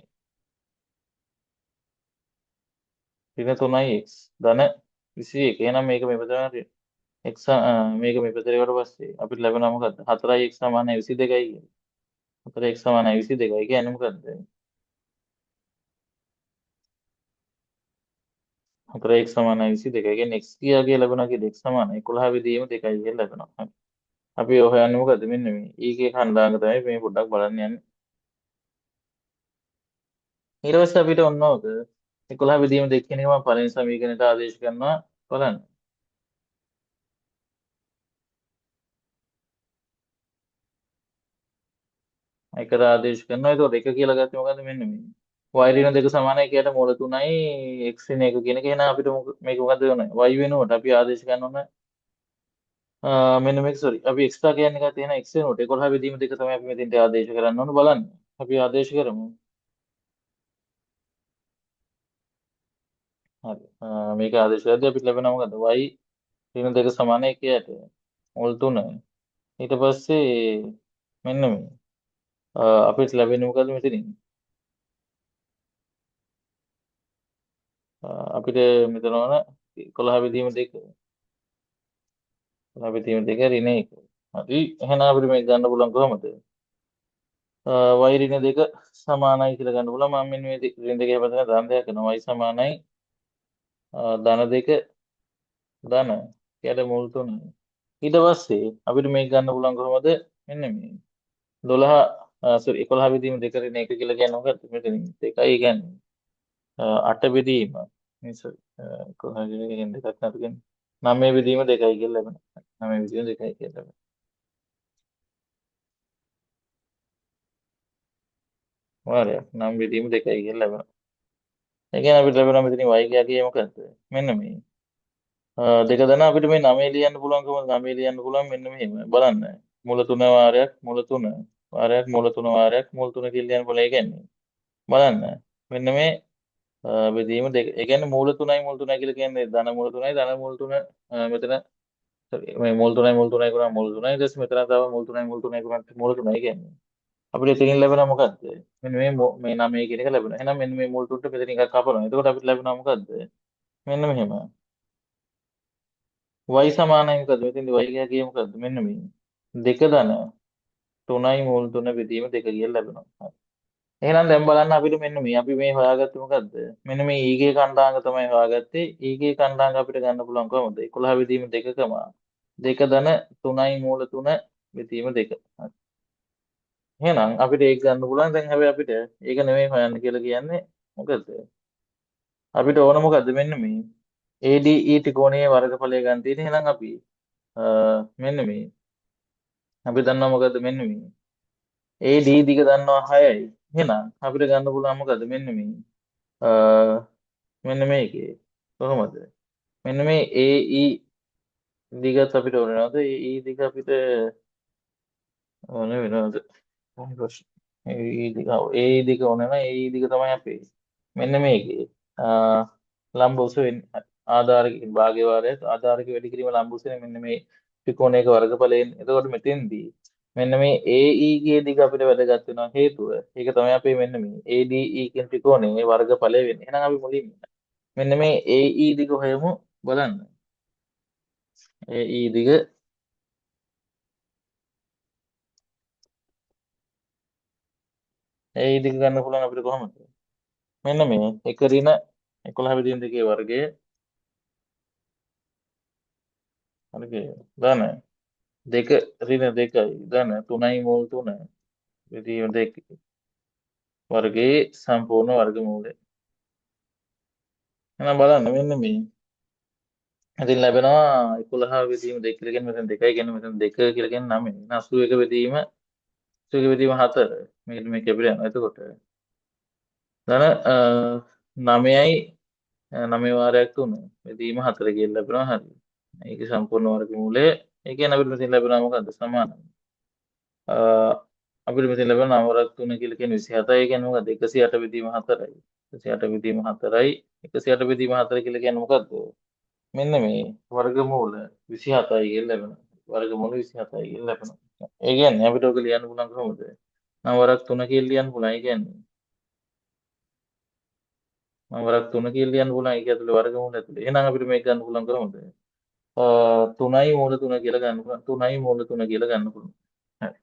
A: ඍණ 3යි x ධන 21. එහෙනම් මේක මේ පදන x මේක මේ පැත්තට ගියාට පස්සේ අපිට ලැබෙනවා මොකද්ද? 4x සමානයි 22යි කියලා. 4x සමානයි 22යි කියන්නේ මොකද්ද? 4x සමානයි 22යි කියන්නේ x කියා ලැබුණා කියලා x සමානයි 11 විදීම 2යි කියලා ලැබෙනවා. හරි. අපි ඔය හොයන්නේ මොකද්ද? මෙන්න මේ ඊගේ කණ්ඩායම තමයි මේ පොඩ්ඩක් බලන්න යන්නේ. ඊට පස්සේ අපිට ඔන්න ඔක 11 විදීම 2 කියන එක මම පළවෙනි සමීකරණයට ආදේශ කරනවා බලන්න. එකට ආදේශ කරනවා. ඒතකොට 1 කියලා ගත්තේ මොකද්ද? මෙන්න මේ. y ඍණ 2 සමානයි කියට මූල 3යි x ඍණ 1 කියන එක. එහෙනම් අපිට මේක මොකද්ද වෙන්නේ? y වෙනුවට අපි ආදේශ කරන්න ඕන මෙන්න මේක සෝරි. අපි එක්ස්ට්‍රා කියන්නේ එකක් තියෙන x වෙනුවට 11 විදීම 2 තමයි අපි මෙතෙන්ට ආදේශ කරන්න ඕන බලන්න. අපි ආදේශ කරමු. හරි. මේක ආදේශ කරද්දී අපිට ලැබෙනවා මොකද්ද? y ඍණ 2 සමානයි කියට මූල 3. ඊට පස්සේ මෙන්න මේ අපිට ලැබෙන්නේ මොකද්ද මෙතනින්? අපිට මෙතන ඕන 11 විදීම 2. 11 විදීම 2 ඍණ 1. හරි. එහෙනම් අපිට මේක ගන්න පුළුවන් කොහොමද? y ඍණ 2 සමානයි කියලා ගන්න පුළුවන්. මම මෙන්න මේ ඍණ 2 හැමතැන ධන දෙයක් කරනවා. y සමානයි ධන 2 ධන යට මුල් 3. ඊට පස්සේ අපිට මේක ගන්න පුළුවන් කොහොමද? මෙන්න මේ 12 සෝරි 11 විදීම 2 ඍණ 1 කියලා කියන්නේ මොකක්ද? මෙතනින් 2යි කියන්නේ 8 බෙදීම සෝරි 11 කියන්නේ දෙකක් නතු කියන්නේ 9 බෙදීම 2යි කියලා ලැබෙනවා. 9 බෙදීම 2යි කියලා ලැබෙනවා. වාරයක් 9 බෙදීම 2යි කියලා ලැබෙනවා. ඒ කියන්නේ අපිට ලැබෙනවා මෙතනින් y කියා මොකද්ද? මෙන්න මේ. දෙක දෙනා අපිට මේ 9 ලියන්න පුළුවන් කොහොමද? 9 ලියන්න පුළුවන් මෙන්න මෙහෙම. බලන්න. මුල 3 වාරයක් මුල 3 වාරයක් මුල 3 වාරයක් මුල 3 කියලා ලියන්න පුළුවන්. ඒ කියන්නේ බලන්න. මෙන්න මේ බෙදීම දෙක. ඒ කියන්නේ මූල 3යි මුල් 3යි කියලා කියන්නේ ධන මූල 3යි ධන මූල 3 මෙතන sorry, මේ මුල් 3යි කරා මුල් 3යි ඊට පස්සේ මෙතන තව මුල් 3යි කරා මුල් 3යි කියන්නේ. අපිට එතනින් ලැබෙනවා මොකද්ද? මෙන්න මේ මේ 9 කියන එක ලැබෙනවා. එහෙනම් මෙන්න මේ මුල් 3ට මෙතන එකක් කපනවා. එතකොට අපිට ලැබෙනවා මොකද්ද? මෙන්න මෙහෙම. y සමානයි මොකද්ද? මෙතෙන්දි y කිය මොකද්ද? මෙන්න මේ. දෙක ධන 3යි මුල් 3 බෙදීම 2 කියලා ලැබෙනවා. හරි. එහෙනම් දැන් බලන්න අපිට මෙන්න මේ අපි මේ හොයාගත්තේ මොකද්ද? මෙන්න මේ ඊගේ කණ්ඩාංග තමයි හොයාගත්තේ. ඊගේ කණ්ඩාංග අපිට ගන්න පුළුවන් කොහොමද? 11 බෙදීම 2කම 2 ධන 3යි මූල 3 බෙදීම 2. හරි. එහෙනම් අපිට ඒක ගන්න පුළුවන්. දැන් හැබැයි අපිට ඒක නෙමෙයි හොයන්න කියලා කියන්නේ මොකද්ද? අපිට ඕන මොකද්ද? මෙන්න මේ ADE ත්‍රිකෝණයේ වර්ගඵලය ගන්න තියෙන්නේ. එහෙනම් අපි මෙන්න මේ අපි දන්නවා මොකද්ද මෙන්න මේ AD දිග දන්නවා 6යි. එහෙනම් අපිට ගන්න පුළුවන් මොකද්ද මෙන්න මේ මෙන්න මේකේ කොහොමද? මෙන්න මේ AE දිගත් අපිට ඕන නේද? AE දිග අපිට ඕන වෙනවද? හරි ප්‍රශ්න. AE දිග AE දිග ඕන නම් AE දිග තමයි අපේ. මෙන්න මේකේ ලම්බ උස වෙන්නේ ආධාරක භාග්‍ය වාරය ආධාරක වැඩි කිරීම ලම්බ උසනේ මෙන්න මේ ත්‍රිකෝණයක වර්ගඵලයෙන්. එතකොට මෙතෙන්දී මෙන්න මේ AE ගේ දිග අපිට වැදගත් වෙනවා හේතුව. ඒක තමයි අපේ මෙන්න මේ ADE කියන ත්‍රිකෝණයේ වර්ගඵලය වෙන්නේ. එහෙනම් අපි මුලින්ම මෙන්න මේ AE දිග හොයමු බලන්න. AE දිග AE දිග ගන්න පුළුවන් අපිට කොහොමද? මෙන්න මේ 1 ඍණ 11 බෙදීම 2 වර්ගය වර්ගය ධන 2 ඍණ 2යි ධන 3යි මූල 3 බෙදීම 2 වර්ගයේ සම්පූර්ණ වර්ගමූලය. එහෙනම් බලන්න මෙන්න මේ ඉතින් ලැබෙනවා 11 බෙදීම 2 කියලා කියන්නේ මෙතන 2යි කියන්නේ මෙතන 2 කියලා කියන්නේ 9. 81 බෙදීම 81 බෙදීම 4. මේක අපිට යනවා. එතකොට ධන 9යි 9 වාරයක් 3 බෙදීම 4 කියලා ලැබෙනවා. හරි. ඒකේ සම්පූර්ණ වර්ගමූලය ඒ කියන්නේ අපිට මෙතන ලැබෙනවා මොකද්ද? සමානයි. අපිට මෙතන ලැබෙන 9 වරක් 3 කියලා කියන්නේ 27. ඒ කියන්නේ මොකද්ද? 108 බෙදීම 4යි. 108 බෙදීම 4යි. 108 බෙදීම 4 කියලා කියන්නේ මොකද්ද? මෙන්න මේ වර්ගමූල 27යි කියලා ලැබෙනවා. වර්ගමූල 27යි කියලා ලැබෙනවා. ඒ කියන්නේ අපිට ඔක ලියන්න පුළුවන් කොහොමද? 9 වරක් 3 කියලා ලියන්න පුළුවන්. ඒ කියන්නේ 9 වරක් 3 කියලා ලියන්න පුළුවන්. ඒක ඇතුලේ වර්ගමූල ඇතුලේ. එහෙනම් අපිට මේක ගන්න පුළුවන් කොහොමද? 3යි මූල 3 කියලා ගන්න පුළුවන්. 3යි මූල 3 කියලා ගන්න පුළුවන්. හරි.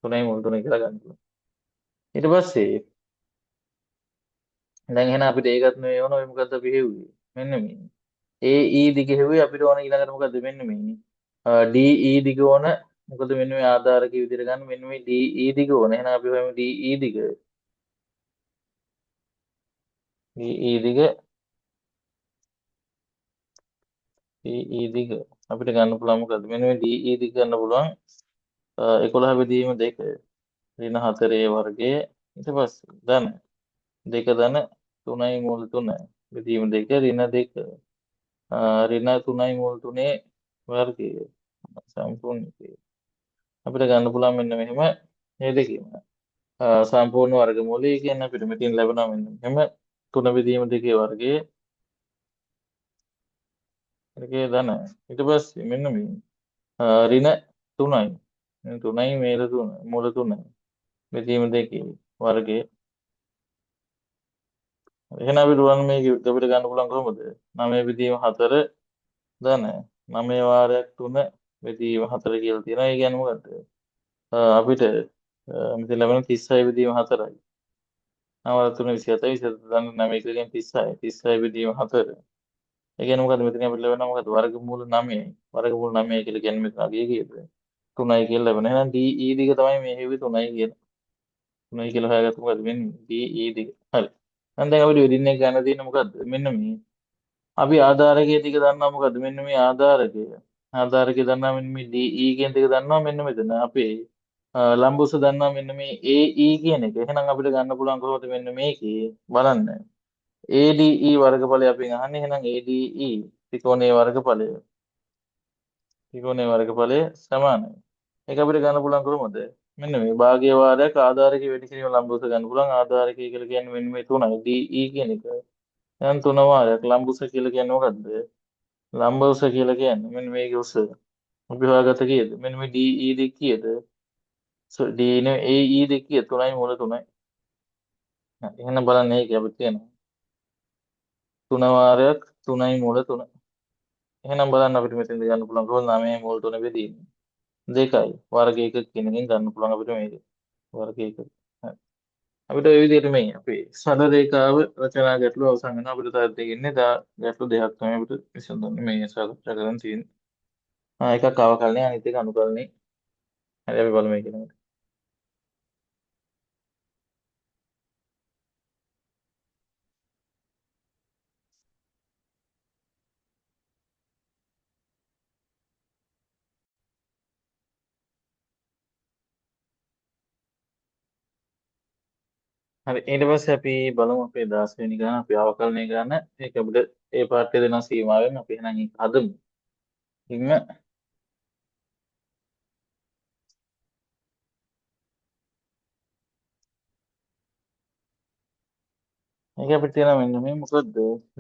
A: 3යි මූල 3 කියලා ගන්න පුළුවන්. ඊට පස්සේ දැන් එහෙනම් අපිට ඒකත් මේ වෙනවා මොකද්ද අපි හෙව්වේ? මෙන්න මේ. AE දිග හෙව්වේ අපිට ඕන ඊළඟට මොකද්ද මෙන්න මේ. DE දිග ඕන මොකද මෙන්න මේ ආධාරක විදිහට ගන්න මෙන්න මේ DE දිග ඕන. එහෙනම් අපි හොයමු DE දිග. DE දිග DE දිග අපිට ගන්න පුළුවන් මොකද්ද? මෙන්න මේ DE දිග ගන්න පුළුවන් 11 බෙදීම 2 ඍණ 4 වර්ගයේ ඊට පස්සේ ධන 2 ධන 3යි මූල 3 බෙදීම 2 ඍණ 2 ඍණ 3යි මූල 3 වර්ගය සම්පූර්ණ එකේ. අපිට ගන්න පුළුවන් මෙන්න මෙහෙම මේ දෙකේම සම්පූර්ණ වර්ගමූලය කියන්නේ අපිට මෙතෙන් ලැබෙනවා මෙන්න මෙහෙම 3 බෙදීම 2 වර්ගයේ එකේ ධන ඊට පස්සේ මෙන්න මේ ඍණ 3යි 3යි මේල 3 මූල 3 බෙදීම 2 වර්ගයේ එහෙනම් අපිට බලන්න මේක අපිට ගන්න පුළුවන් කොහොමද? 9 බෙදීම 4 ධන 9 වාරයක් 3 බෙදීම 4 කියලා තියෙනවා. ඒ කියන්නේ මොකද්ද? අපිට මෙතන ලැබෙන 36 බෙදීම 4යි. 9 වරක් 3 27යි 27 ධන 9 කියලා කියන්නේ 36යි. 36 බෙදීම 4. ඒ කියන්නේ මොකද්ද? මෙතන අපිට ලැබෙනවා මොකද්ද? වර්ගමූල 9යි. වර්ගමූල 9 කියලා කියන්නේ මෙතන අගය කීයද? 3යි කියලා ලැබෙනවා. එහෙනම් DE දිග තමයි මේ හෙව්වේ 3යි කියලා. 3යි කියලා හොයාගත්ත මොකද්ද? මෙන්න DE දිග. හරි. දැන් අපිට වෙදින්නේ ගන්න තියෙන්නේ මොකද්ද? මෙන්න මේ අපි ආධාරකයේ ටික දන්නවා මොකද්ද? මෙන්න මේ ආධාරකය. ආධාරකය දන්නා මෙන්න මේ DE කියන ටික දන්නවා මෙන්න මෙතන. අපේ ලම්බුස දන්නවා මෙන්න මේ AE කියන එක. එහෙනම් අපිට ගන්න පුළුවන් කොහොමද මෙන්න මේකේ බලන්න. ADE වර්ගඵලය අපෙන් අහන්නේ. එහෙනම් ADE ත්‍රිකෝණයේ වර්ගඵලය. ත්‍රිකෝණයේ වර්ගඵලය සමානයි. ඒක අපිට ගන්න පුළුවන් කොහොමද? මෙන්න මේ භාගීය වාරයක් ආධාරකයේ වැඩි කිරීම ලම්බුස ගන්න පුළුවන්. ආධාරකය කියලා කියන්නේ මෙන්න මේ තුනයි. DE කියන එක. දැන් 3 වාරයක් ලම්බුස කියලා කියන්නේ මොකද්ද? ලම්බ උස කියලා කියන්නේ මෙන්න මේකේ උස. අපි හොයාගත්ත කීයද? මෙන්න මේ DE දෙක කීයද? D නේ AE දෙක කීයද? 3යි මූල 3යි. එහෙනම් බලන්න මේකේ අපිට තියෙනවා 3 වාරයක් 3යි මූල 3. එහෙනම් බලන්න අපිට මෙතෙන්ද ගන්න පුළුවන් කොහොමද 9යි මූල 3 බෙදීම. 2යි වර්ග 1 කියන එකෙන් ගන්න පුළුවන් අපිට මේක. වර්ග 1. හරි. අපිට ওই විදිහට මේ අපේ සරල රේඛාව රචනා ගැටලුව අවසන් වෙනවා. අපිට තව දෙන්නේ ගැටලු දෙකක් තමයි අපිට විසඳන්න මේ සාකච්ඡා කරන්න තියෙන්නේ. එකක් අවකලනය අනිත් එක අනුකලනය. හරි අපි බලමු මේක. හරි ඊට පස්සේ අපි බලමු අපේ 16 වෙනි ගාන අපි අවකලනය ගන්න. ඒක අපිට ඒ පාඩේ දෙන සීමාවෙන් අපි එහෙනම් ඒක හදමු. ඉන්න ඒක අපිට තියෙනවා මෙන්න මේ මොකද්ද?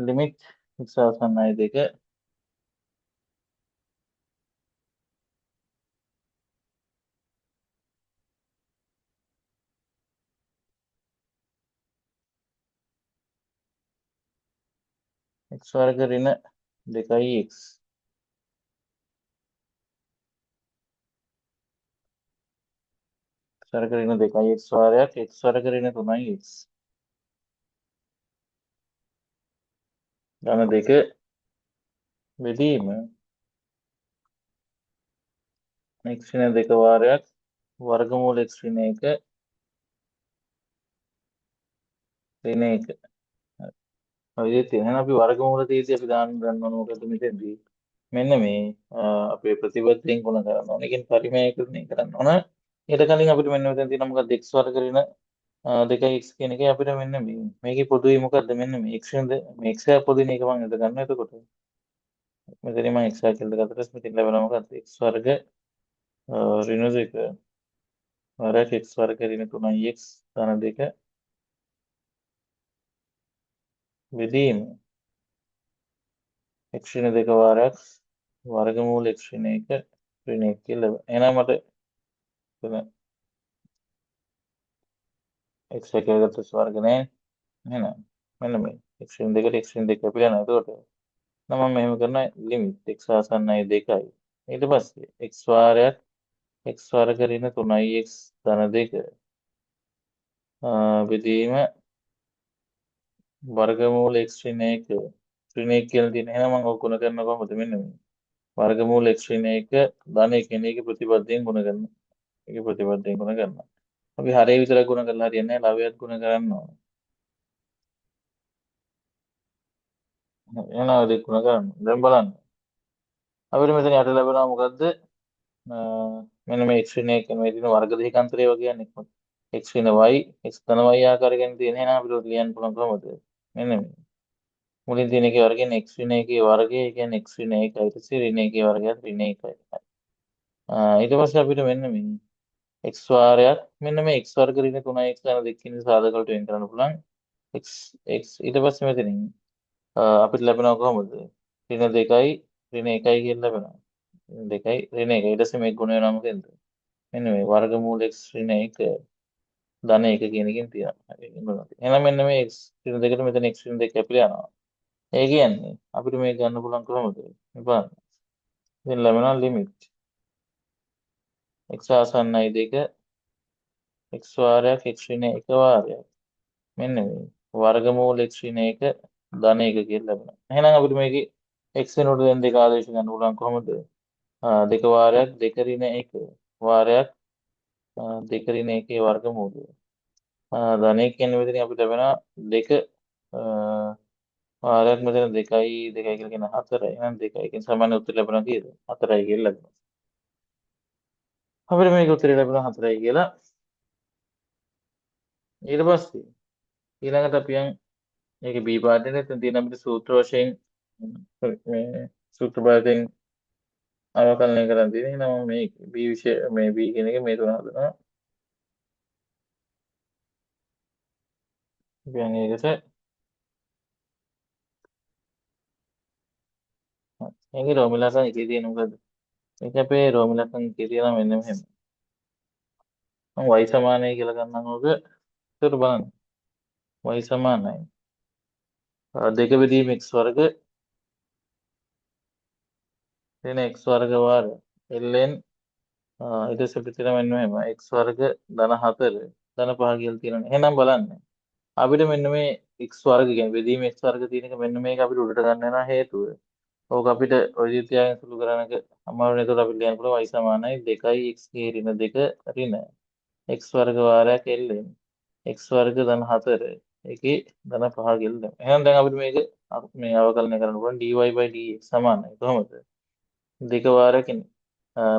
A: ලිමිට් x ආසන්නයි දෙක x වර්ග ඍණ 2x වර්ග ඍණ 2x වාරයක් x වර්ග ඍණ 3x ගාන දෙක බෙදීම x ඍණ 2 වාරයක් වර්ගමූල x ඍණ 1 ඍණ 1. ඔය විදිහට තියෙනවා. එහෙනම් අපි වර්ගමූල තීරදී අපි දාන්න ගන්න ඕන මොකද මෙතෙන්දී? මෙන්න මේ අපේ ප්‍රතිපත්තියෙන් ගුණ කරන්න ඕන. ඒකෙන් පරිමේයකරණය කරන්න ඕන. ඊට කලින් අපිට මෙන්න මෙතන තියෙනවා මොකක්ද x වර්ග ඍණ 2x කියන එකේ අපිට මෙන්න මේකේ පොදුයි මොකද්ද මෙන්න මේ x මේ x එක පොදුන එක මම හිත ගන්න එතකොට මෙතන මම x කියලා ගත්තට මෙතන ලැබෙනවා මොකද්ද x වර්ග ඍණ 2 වරක් x වර්ග ඍණ 3x ධන 2 බෙදීම x ඍණ 2 වාරයක් වර්ගමූල x ඍණ 1 ඍණ 1 කියලා එහෙනම් මට එතන x එක ගත්ත වර්ග නෑ එහෙනම් මෙන්න මේ x ඍණ 2ට x ඍණ 2 අපි යනවා එතකොට මම මෙහෙම කරන ලිමිට් x ආසන්නයි 2යි. ඊට පස්සේ x වාරයක් x වර්ග ඍණ 3x ධන 2 බෙදීම වර්ගමූල x ඍණ 1 ඍණ 1 කියලා තියෙන. එහෙනම් මම ඔක ගුණ කරන කොහොමද? මෙන්න මේ වර්ගමූල x ඍණ 1 ධන 1 කියන එක ප්‍රතිපදයෙන් ගුණ කරනවා. ඒක ප්‍රතිපදයෙන් ගුණ කරනවා. අපි හරය විතරක් ගුණ කරලා හරියන්නේ නැහැ. ලවයත් ගුණ කරන්න ඕන. එහෙනම් දෙක ගුණ කරන්න. දැන් බලන්න. අපිට මෙතන යට ලැබෙනවා මොකද්ද? මෙන්න මේ x ඍණ 1 කියන මේ තියෙන වර්ග දෙකන්තරය වගේ කියන්නේ. x ඍණ y x ධන y ආකාරයෙන් තියෙන. එහෙනම් අපිට ලියන්න පුළුවන් කොහොමද? මෙන්න මේ මුලින් තියෙන එකේ වර්ගයෙන් x ඍණ 1 වර්ගය ඒ කියන්නේ x ඍණ 1යි ඊට පස්සේ ඍණ 1 වර්ගයත් ඍණ 1යි. ඊට පස්සේ අපිට මෙන්න මේ x වාරයක් මෙන්න මේ x වර්ග ඍණ 3x යන දෙකකින් සාධක වලට වෙන් කරන්න පුළුවන් x x ඊට පස්සේ මෙතනින් අපිට ලැබෙනවා කොහොමද? ඍණ 2යි ඍණ 1යි කියලා ලැබෙනවා. ඍණ 2යි ඍණ 1යි ඊට පස්සේ මේක ගුණ වෙනවා මොකෙන්ද? මෙන්න මේ වර්ගමූල x ඍණ 1 ධන 1 කියන එකෙන් තියෙනවා. එහෙනම් මෙන්න මේ x ඍණ 2ට මෙතන x ඍණ 2 කැපිලා යනවා. ඒ කියන්නේ අපිට මේක ගන්න පුළුවන් කොහොමද? මේ බලන්න. ඉතින් ලැබෙනවා ලිමිට් x ආසන්නයි 2 x වාරයක් x ඍණ 1 වාරයක් මෙන්න මේ වර්ගමූල x ඍණ 1 ධන 1 කියලා ලැබෙනවා. එහෙනම් අපිට මේකේ x වෙනුවට දැන් දෙක ආදේශ ගන්න පුළුවන් කොහොමද? දෙක වාරයක් 2 ඍණ 1 වාරයක් 2 ඍණ 1 වර්ගමූලය. ධන 1 කියන්නේ මෙතන අපිට ලැබෙනවා 2 වාරයක් මෙතන 2යි 2යි කියලා කියන 4යි. එහෙනම් 2යි. ඒකෙන් සාමාන්‍ය උත්තර ලැබෙනවා කීයද? 4යි කියලා ලැබෙනවා. අපිට මේක උත්තරේ ලැබුණා 4යි කියලා. ඊට පස්සේ ඊළඟට අපි යන් මේකේ B පාඩේ නැත්නම් තියෙන අපිට සූත්‍ර වශයෙන් මේ සූත්‍ර පාඩෙන් අවකලනය කරන් තියෙන. එහෙනම් මේ B විෂය මේ B කියන එක මේ තුන හදනවා. අපි යන් ඒකට මේකේ රෝමිලාසන් එකේ තියෙන මොකද? මේක අපේ රෝමිලාසන් එකේ තියෙන මෙන්න මෙහෙම. මම y සමානයි කියලා ගන්නම් ඕක. ඒකට බලන්න. y සමානයි. දෙක බෙදීම x වර්ග දෙන x වර්ග වාර ln ඊට පස්සේ අපිට තියෙනවා මෙන්න මෙහෙම x වර්ග ධන 4 ධන 5 කියලා තියෙනවා. එහෙනම් බලන්න. අපිට මෙන්න මේ x වර්ග කියන්නේ බෙදීම x වර්ග තියෙන එක මෙන්න මේක අපිට උඩට ගන්න වෙන හේතුව. ඕක අපිට ඔය විදිහට තියාගෙන සුළු කරනක අමාරු නේද? අපිට ලියන්න පුළුවන් y සමානයි 2යි x ගේ ඍණ 2 ඍණ x වර්ග වාරයක් ln x වර්ග ධන 4 එකේ ධන 5 කියලා. එහෙනම් දැන් අපිට මේක මේ අවකලනය කරන්න පුළුවන් dy/dx සමානයි කොහොමද? දෙක වාරයකින්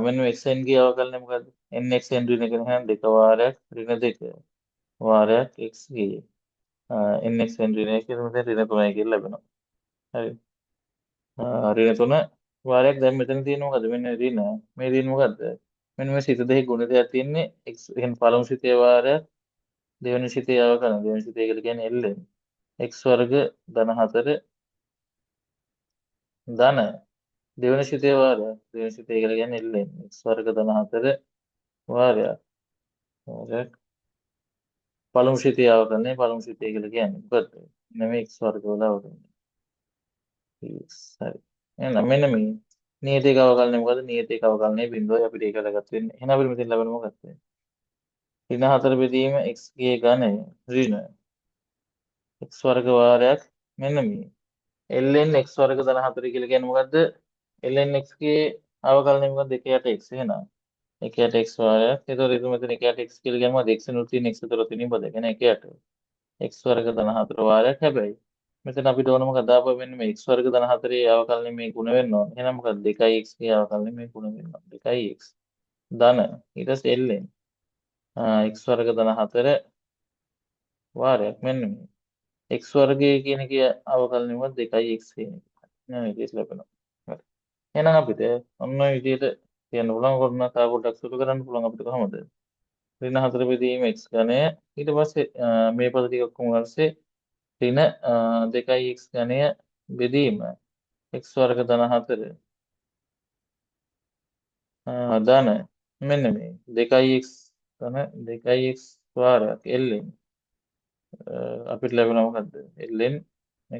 A: මෙන්න xn ගේ අවකලනය මොකද්ද? nxn ඍණ එක එහෙනම් දෙක වාරයක් ඍණ 2 වාරයක් x ගේ nxn ඍණ 1 කියලා මෙතන ඍණ 3යි කියලා ලැබෙනවා. හරි. ඍණ 3 වාරයක් දැන් මෙතන තියෙන මොකද්ද? මෙන්න ඍණ මේ ඍණ මොකද්ද? මෙන්න මේ සිත දෙහි ගුණිතයක් තියෙන්නේ x එහෙනම් පළමු සිතේ වාරයක් දෙවෙනි සිතේ අවකලන දෙවෙනි සිතේ කියලා කියන්නේ ln x වර්ග ධන 4 ධන දෙවෙනි සිතේ වාරයක් දෙවෙනි සිතේ කියලා කියන්නේ ln x වර්ග ධන 4 වාරයක් වාරයක් පළමු සිතේ අවකලනේ පළමු සිතේ කියලා කියන්නේ මොකද්ද? නෙමෙයි x වර්ග වල අවකලනය. හරි. එහෙනම් මෙන්න මේ නියතේක අවකලනය මොකද්ද? නියතේක අවකලනය බිඳුවයි අපිට ඒක ලගත් වෙන්නේ. එහෙනම් අපිට මෙතන ලැබෙන මොකක්ද? ඍණ 4 බෙදීම x ගේ ඝනය ඍණ x වර්ග වාරයක් මෙන්න මේ ln x වර්ග ධන 4 කියලා කියන්නේ මොකද්ද? ln x ගේ අවකලනය මොකද්ද? 1 යට x එහෙනම් 1 යට x වාරයක්. ඒතකොට ඒක මෙතන 1 යට x කියලා කියනවා x නුත් තියෙන x උතර තියෙන පද. කියන්නේ 1 යට x වර්ග ධන 4 වාරයක්. හැබැයි මෙතන අපිට ඕන මොකද? ආපහු මෙන්න මේ x වර්ග ධන 4 අවකලනය මේ ගුණ වෙන්න ඕන. එහෙනම් මොකද? 2x ගේ අවකලනය මේ ගුණ වෙන්න ඕන. 2x ධන ඊට පස්සේ ln x වර්ග ධන 4 වාරයක් මෙන්න මේ x වර්ගය කියන එක අවකලනය මොකද 2x කියන එක. නේද? ඒක ලැබෙනවා. හරි. එහෙනම් අපිට ඔන්න ඔය විදිහට කියන්න පුළුවන් කොරණ තා පොඩ්ඩක් සුළු කරන්න පුළුවන් අපිට කොහොමද? ඍණ 4 බෙදීම x ඝනය ඊට පස්සේ මේ පද ටික ඔක්කොම වර්ෂේ ඍණ 2x ඝනය බෙදීම x වර්ග ධන 4 ධන මෙන්න මේ 2x ධන 2x වාරයක් ln අපිට ලැබෙනවා මොකද්ද? ln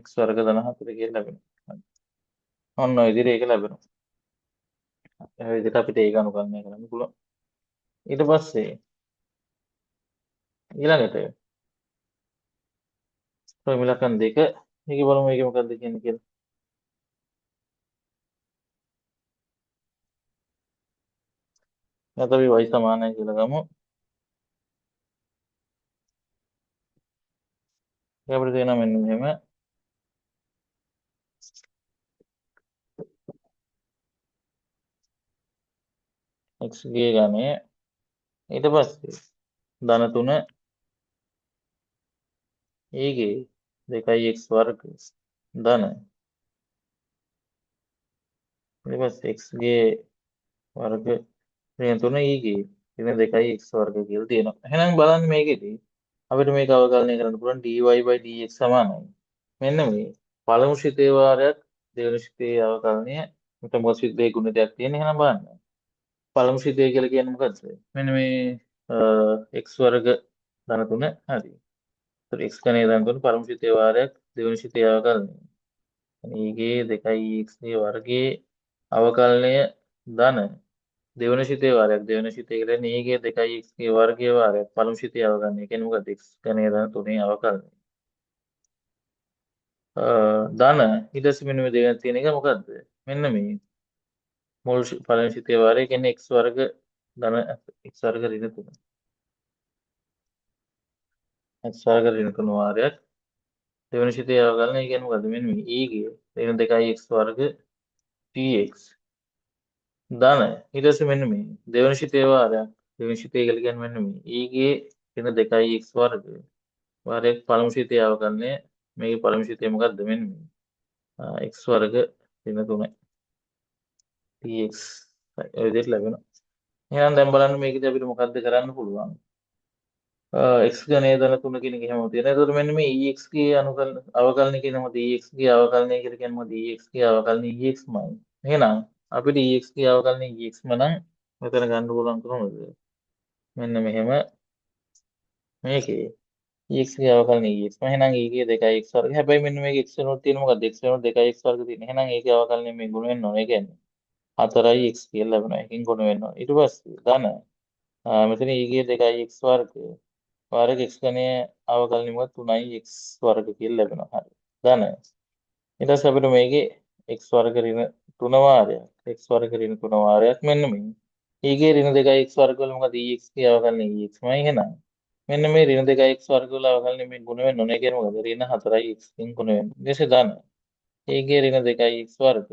A: x වර්ග ධන 4 කියලා ලැබෙනවා. ඔන්න ඔය විදිහට ඒක ලැබෙනවා. ඒ විදිහට අපිට ඒක අනුකරණය කරන්න පුළුවන්. ඊට පස්සේ ඊළඟට ප්‍රමිලකන් දෙක මේක බලමු මේක මොකක්ද කියන්නේ කියලා. නැත්නම් අපි y සමානයි කියලා ගමු. ඒක අපිට තියෙනවා මෙන්න මෙහෙම x ගේ ගණය ඊට පස්සේ ධන 3 ඊගේ 2x වර්ග ධන ඊට පස්සේ x ගේ වර්ග ඍණ 3 ඊගේ ඍණ 2x වර්ග කියලා තියෙනවා. එහෙනම් බලන්න මේකෙදී අපිට මේක අවකලනය කරන්න පුළුවන් dy/dx සමානයි. මෙන්න මේ පළමු ශිතේ වාරයක් දෙවන ශිතේ අවකලනය මෙතන මොකද ශිතේ ගුණ දෙයක් තියෙන. එහෙනම් බලන්න. පළමු ශිතේ කියලා කියන්නේ මොකද්ද? මෙන්න මේ x වර්ග ධන 3 හරි. ඒතර x ගණේ ධන 3 පළමු ශිතේ වාරයක් දෙවන ශිතේ අවකලනය. ඊගේ 2x ගේ වර්ගයේ අවකලනය ධන දෙවන ශිතේ වාරයක් දෙවන ශිතේ කියලා ඊගේ 2x ගේ වර්ගයේ වාරයක් පළමු ශිතේ අවකලනය. ඒ කියන්නේ මොකද්ද? x ගණේ ධන 3 අවකලනය. ධන ඊට පස්සේ මෙන්න මේ දෙකක් තියෙන එක මොකද්ද? මෙන්න මේ පළවෙනි ශිතේ වාරය කියන්නේ x වර්ග ධන x වර්ග ඍණ 3. x වර්ග ඍණ 3 වාරයක් දෙවෙනි ශිතේ අවකලනය කියන්නේ මොකද්ද? මෙන්න මේ e ගේ ඍණ 2x වර්ග tx ධන ඊට පස්සේ මෙන්න මේ දෙවෙනි ශිතේ වාරයක් දෙවෙනි ශිතේ කියලා කියන්නේ මෙන්න මේ e ගේ ඍණ 2x වර්ග වාරයක් පළමු ශිතේ අවකලනය මේකේ පළමු ශිතේ මොකද්ද? මෙන්න මේ x වර්ග ඍණ 3 tx ඔය විදිහට ලැබෙනවා. එහෙනම් දැන් බලන්න මේකදී අපිට මොකද්ද කරන්න පුළුවන්? x ගණය ධන 3 කියන එක එහෙම තියෙනවා. එතකොට මෙන්න මේ ex ගේ අනුකලන අවකලනය කියනම ex ගේ අවකලනය කියලා කියනම ex ගේ අවකලනය ex මයි. එහෙනම් අපිට ex ගේ අවකලනය ex ම නම් මෙතන ගන්න පුළුවන් කොහොමද? මෙන්න මෙහෙම මේකේ ex ගේ අවකලනය ex ම. එහෙනම් e ගේ 2x වර්ග. හැබැයි මෙන්න මේක x වෙනුවට තියෙන මොකද්ද? x වෙනුවට 2x වර්ග තියෙන. එහෙනම් ඒකේ අවකලනය මේ ගුණ වෙන්න ඕනේ. ඒ කියන්නේ 4යි x කියලා ලැබෙනවා. එකකින් ගුණ වෙන්න ඕනේ. ඊට පස්සේ ධන මෙතන e ගේ 2x වර්ග වාරක x ගණය අවකලනය මොකද 3යි x වර්ග කියලා ලැබෙනවා. හරි. ධන ඊට පස්සේ අපිට මේකේ x වර්ග ඍණ 3 වාරයක් x වර්ග ඍණ 3 වාරයක් මෙන්න මේ ඊගේ ඍණ 2x වර්ග වල මොකද ex ගේ අවකලනය ex මයි. එහෙනම් මෙන්න මේ ඍණ 2x වර්ග වල අවකලනය මේ ගුණ වෙන්න ඕනේ. ඒ කියන්නේ මොකද ඍණ 4යි x කින් ගුණ වෙන්න. ඊට පස්සේ ධන ඊගේ ඍණ 2යි x වර්ග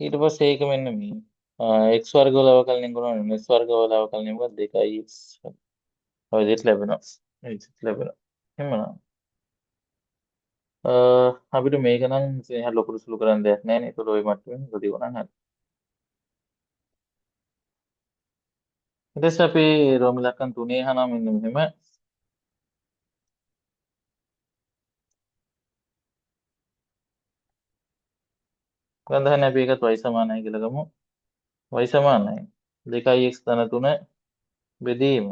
A: ඊට පස්සේ ඒක මෙන්න මේ x වර්ග වල අවකලනය ගුණ වෙන්න. x වර්ග වල අවකලනය මොකද 2යි x ඔය විදිහට ලැබෙනවා. ඒ විදිහට ලැබෙනවා. එහෙමනම් අපිට මේක නම් ඉතින් ලොකුට සුළු කරන්න දෙයක් නැහැ නේ. ඒක ඔය මට්ටමේ ගොඩි වුණා හරි. ඊට පස්සේ අපි රෝම ඉලක්කම් 3 අහනවා මෙන්න මෙහෙම. ගන්ධහන අපි එකත් y සමානයි කියලා ගමු. y සමානයි 2x ධන 3 බෙදීම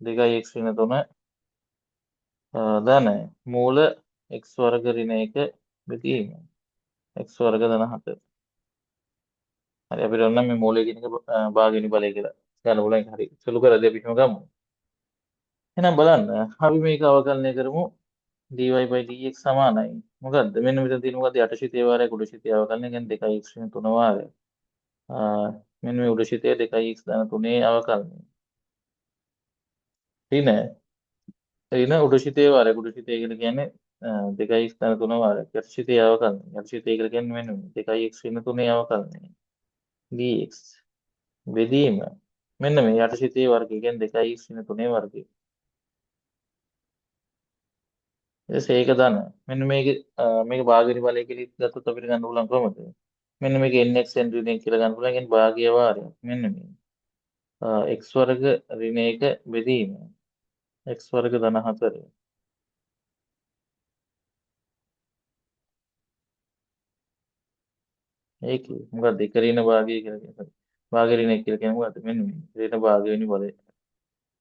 A: 2x ඍණ 3 ධන මූල x වර්ග ඍණ 1 බෙදීම x වර්ග ධන 4. හරි අපිට ඔන්න මේ මූලය කියන එක භාගිනී බලය කියලා ගන්න පුළුවන්. ඒක හරි. සුළු කරලා අපි එහෙම ගමු. එහෙනම් බලන්න අපි මේක අවකලනය කරමු dy/dx සමානයි මොකද්ද මෙන්න මෙතන තියෙන මොකද්ද යට ශිතේ වාරයක් උඩ ශිතේ අවකලනය කියන්නේ 2x ඍණ 3 වාරයක් මෙන්න මේ උඩ ශිතේ 2x ධන 3 අවකලනය ඍණ උඩ ශිතේ වාරයක් උඩ ශිතේ කියලා කියන්නේ 2x ධන 3 වාරයක් යට ශිතේ අවකලනය යට ශිතේ කියලා කියන්නේ මෙන්න මේ 2x ඍණ 3 අවකලනය dx බෙදීම මෙන්න මේ යට ශිතේ වර්ගය කියන්නේ 2x ඍණ 3 වර්ගය ඒක දන්න මෙන්න මේක භාගික බලය කියලා ගත්තොත් අපිට ගන්න පුළුවන් කොහොමද මෙන්න මේක nx n ඍණ 1 කියලා ගන්න පුළුවන් කියන්නේ භාගීය වාරයක් මෙන්න මේ x වර්ග ඍණ 1 බෙදීම x වර්ග ධන 4 ඒක මොකක්ද එක ඍණ භාගීය කියලා කියන්නේ භාගීය ඍණ 1 කියලා කියන්නේ මොකද්ද මෙන්න මේ ඍණ භාගීය වෙනි බලය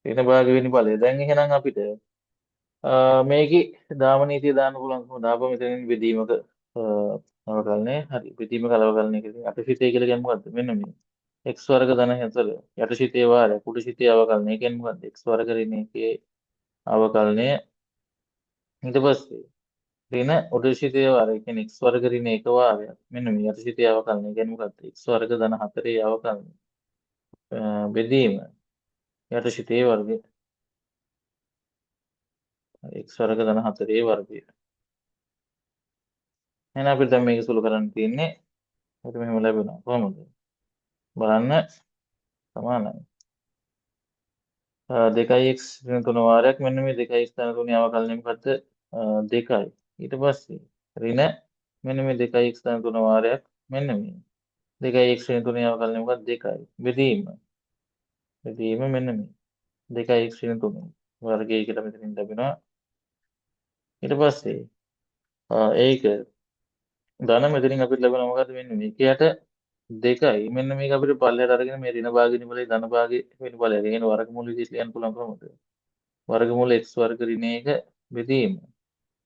A: ඍණ භාගීය වෙනි බලය දැන් එහෙනම් අපිට මේකේ දාම නීතිය දාන්න පුළුවන් කොහොමද ආපහු මෙතනින් බෙදීමක අවකලනය හරි පිතිීම කලවගලනය කර යටශිතය කියල ගැමුගත්ත මෙන්න මේ එක් වර්ග ධන හතර යටශිතය වාර කුඩ සිතය අවකලනය ගැන්මුගත් එක් වර කරන එක අවකලනය හිට පස්සේ රින උඩශිතය වාරක එක් වර්ගරන එක වාරය මෙන්න මේ යටශිතය අවකලනය ගැමුගත් එක් වර්ග ධන හතරේ අවකලන බෙදීම යටශිතය වර්ග එක් වර්ග ධන හතරේ වර්ගය එන අපිට දැන් මේක සුළු කරන්න තියෙන්නේ අපිට මෙහෙම ලැබෙනවා කොහොමද බලන්න සමානයි දෙකයි එක් තුන වාරයක් මෙන්න මේ දෙකයි ස්ථාන තුනේ අවකලනය මොකද්ද දෙකයි ඊට පස්සේ ඍණ මෙන්න මේ දෙකයි එක් ස්ථාන තුන වාරයක් මෙන්න මේ දෙකයි එක් ශ්‍රේණි තුනේ අවකලනය මොකක්ද දෙකයි බෙදීම මෙන්න මේ දෙකයි එක් ශ්‍රේණි තුනේ වර්ගය කියලා මෙතනින් ලැබෙනවා ඊට පස්සේ ඒක ධන මෙතනින් අපිට ලැබෙනවා මොකද්ද මෙන්න මේකයට දෙකයි මෙන්න මේක අපිට පල්ලෙහාට අරගෙන මේ ඍණ භාගය නිමලේ ධන භාගය වෙන පල්ලෙහාට ගෙන වර්ගමූල විදිහට ලියන්න පුළුවන් කොහොමද වර්ගමූල x වර්ග ඍණ 1 බෙදීම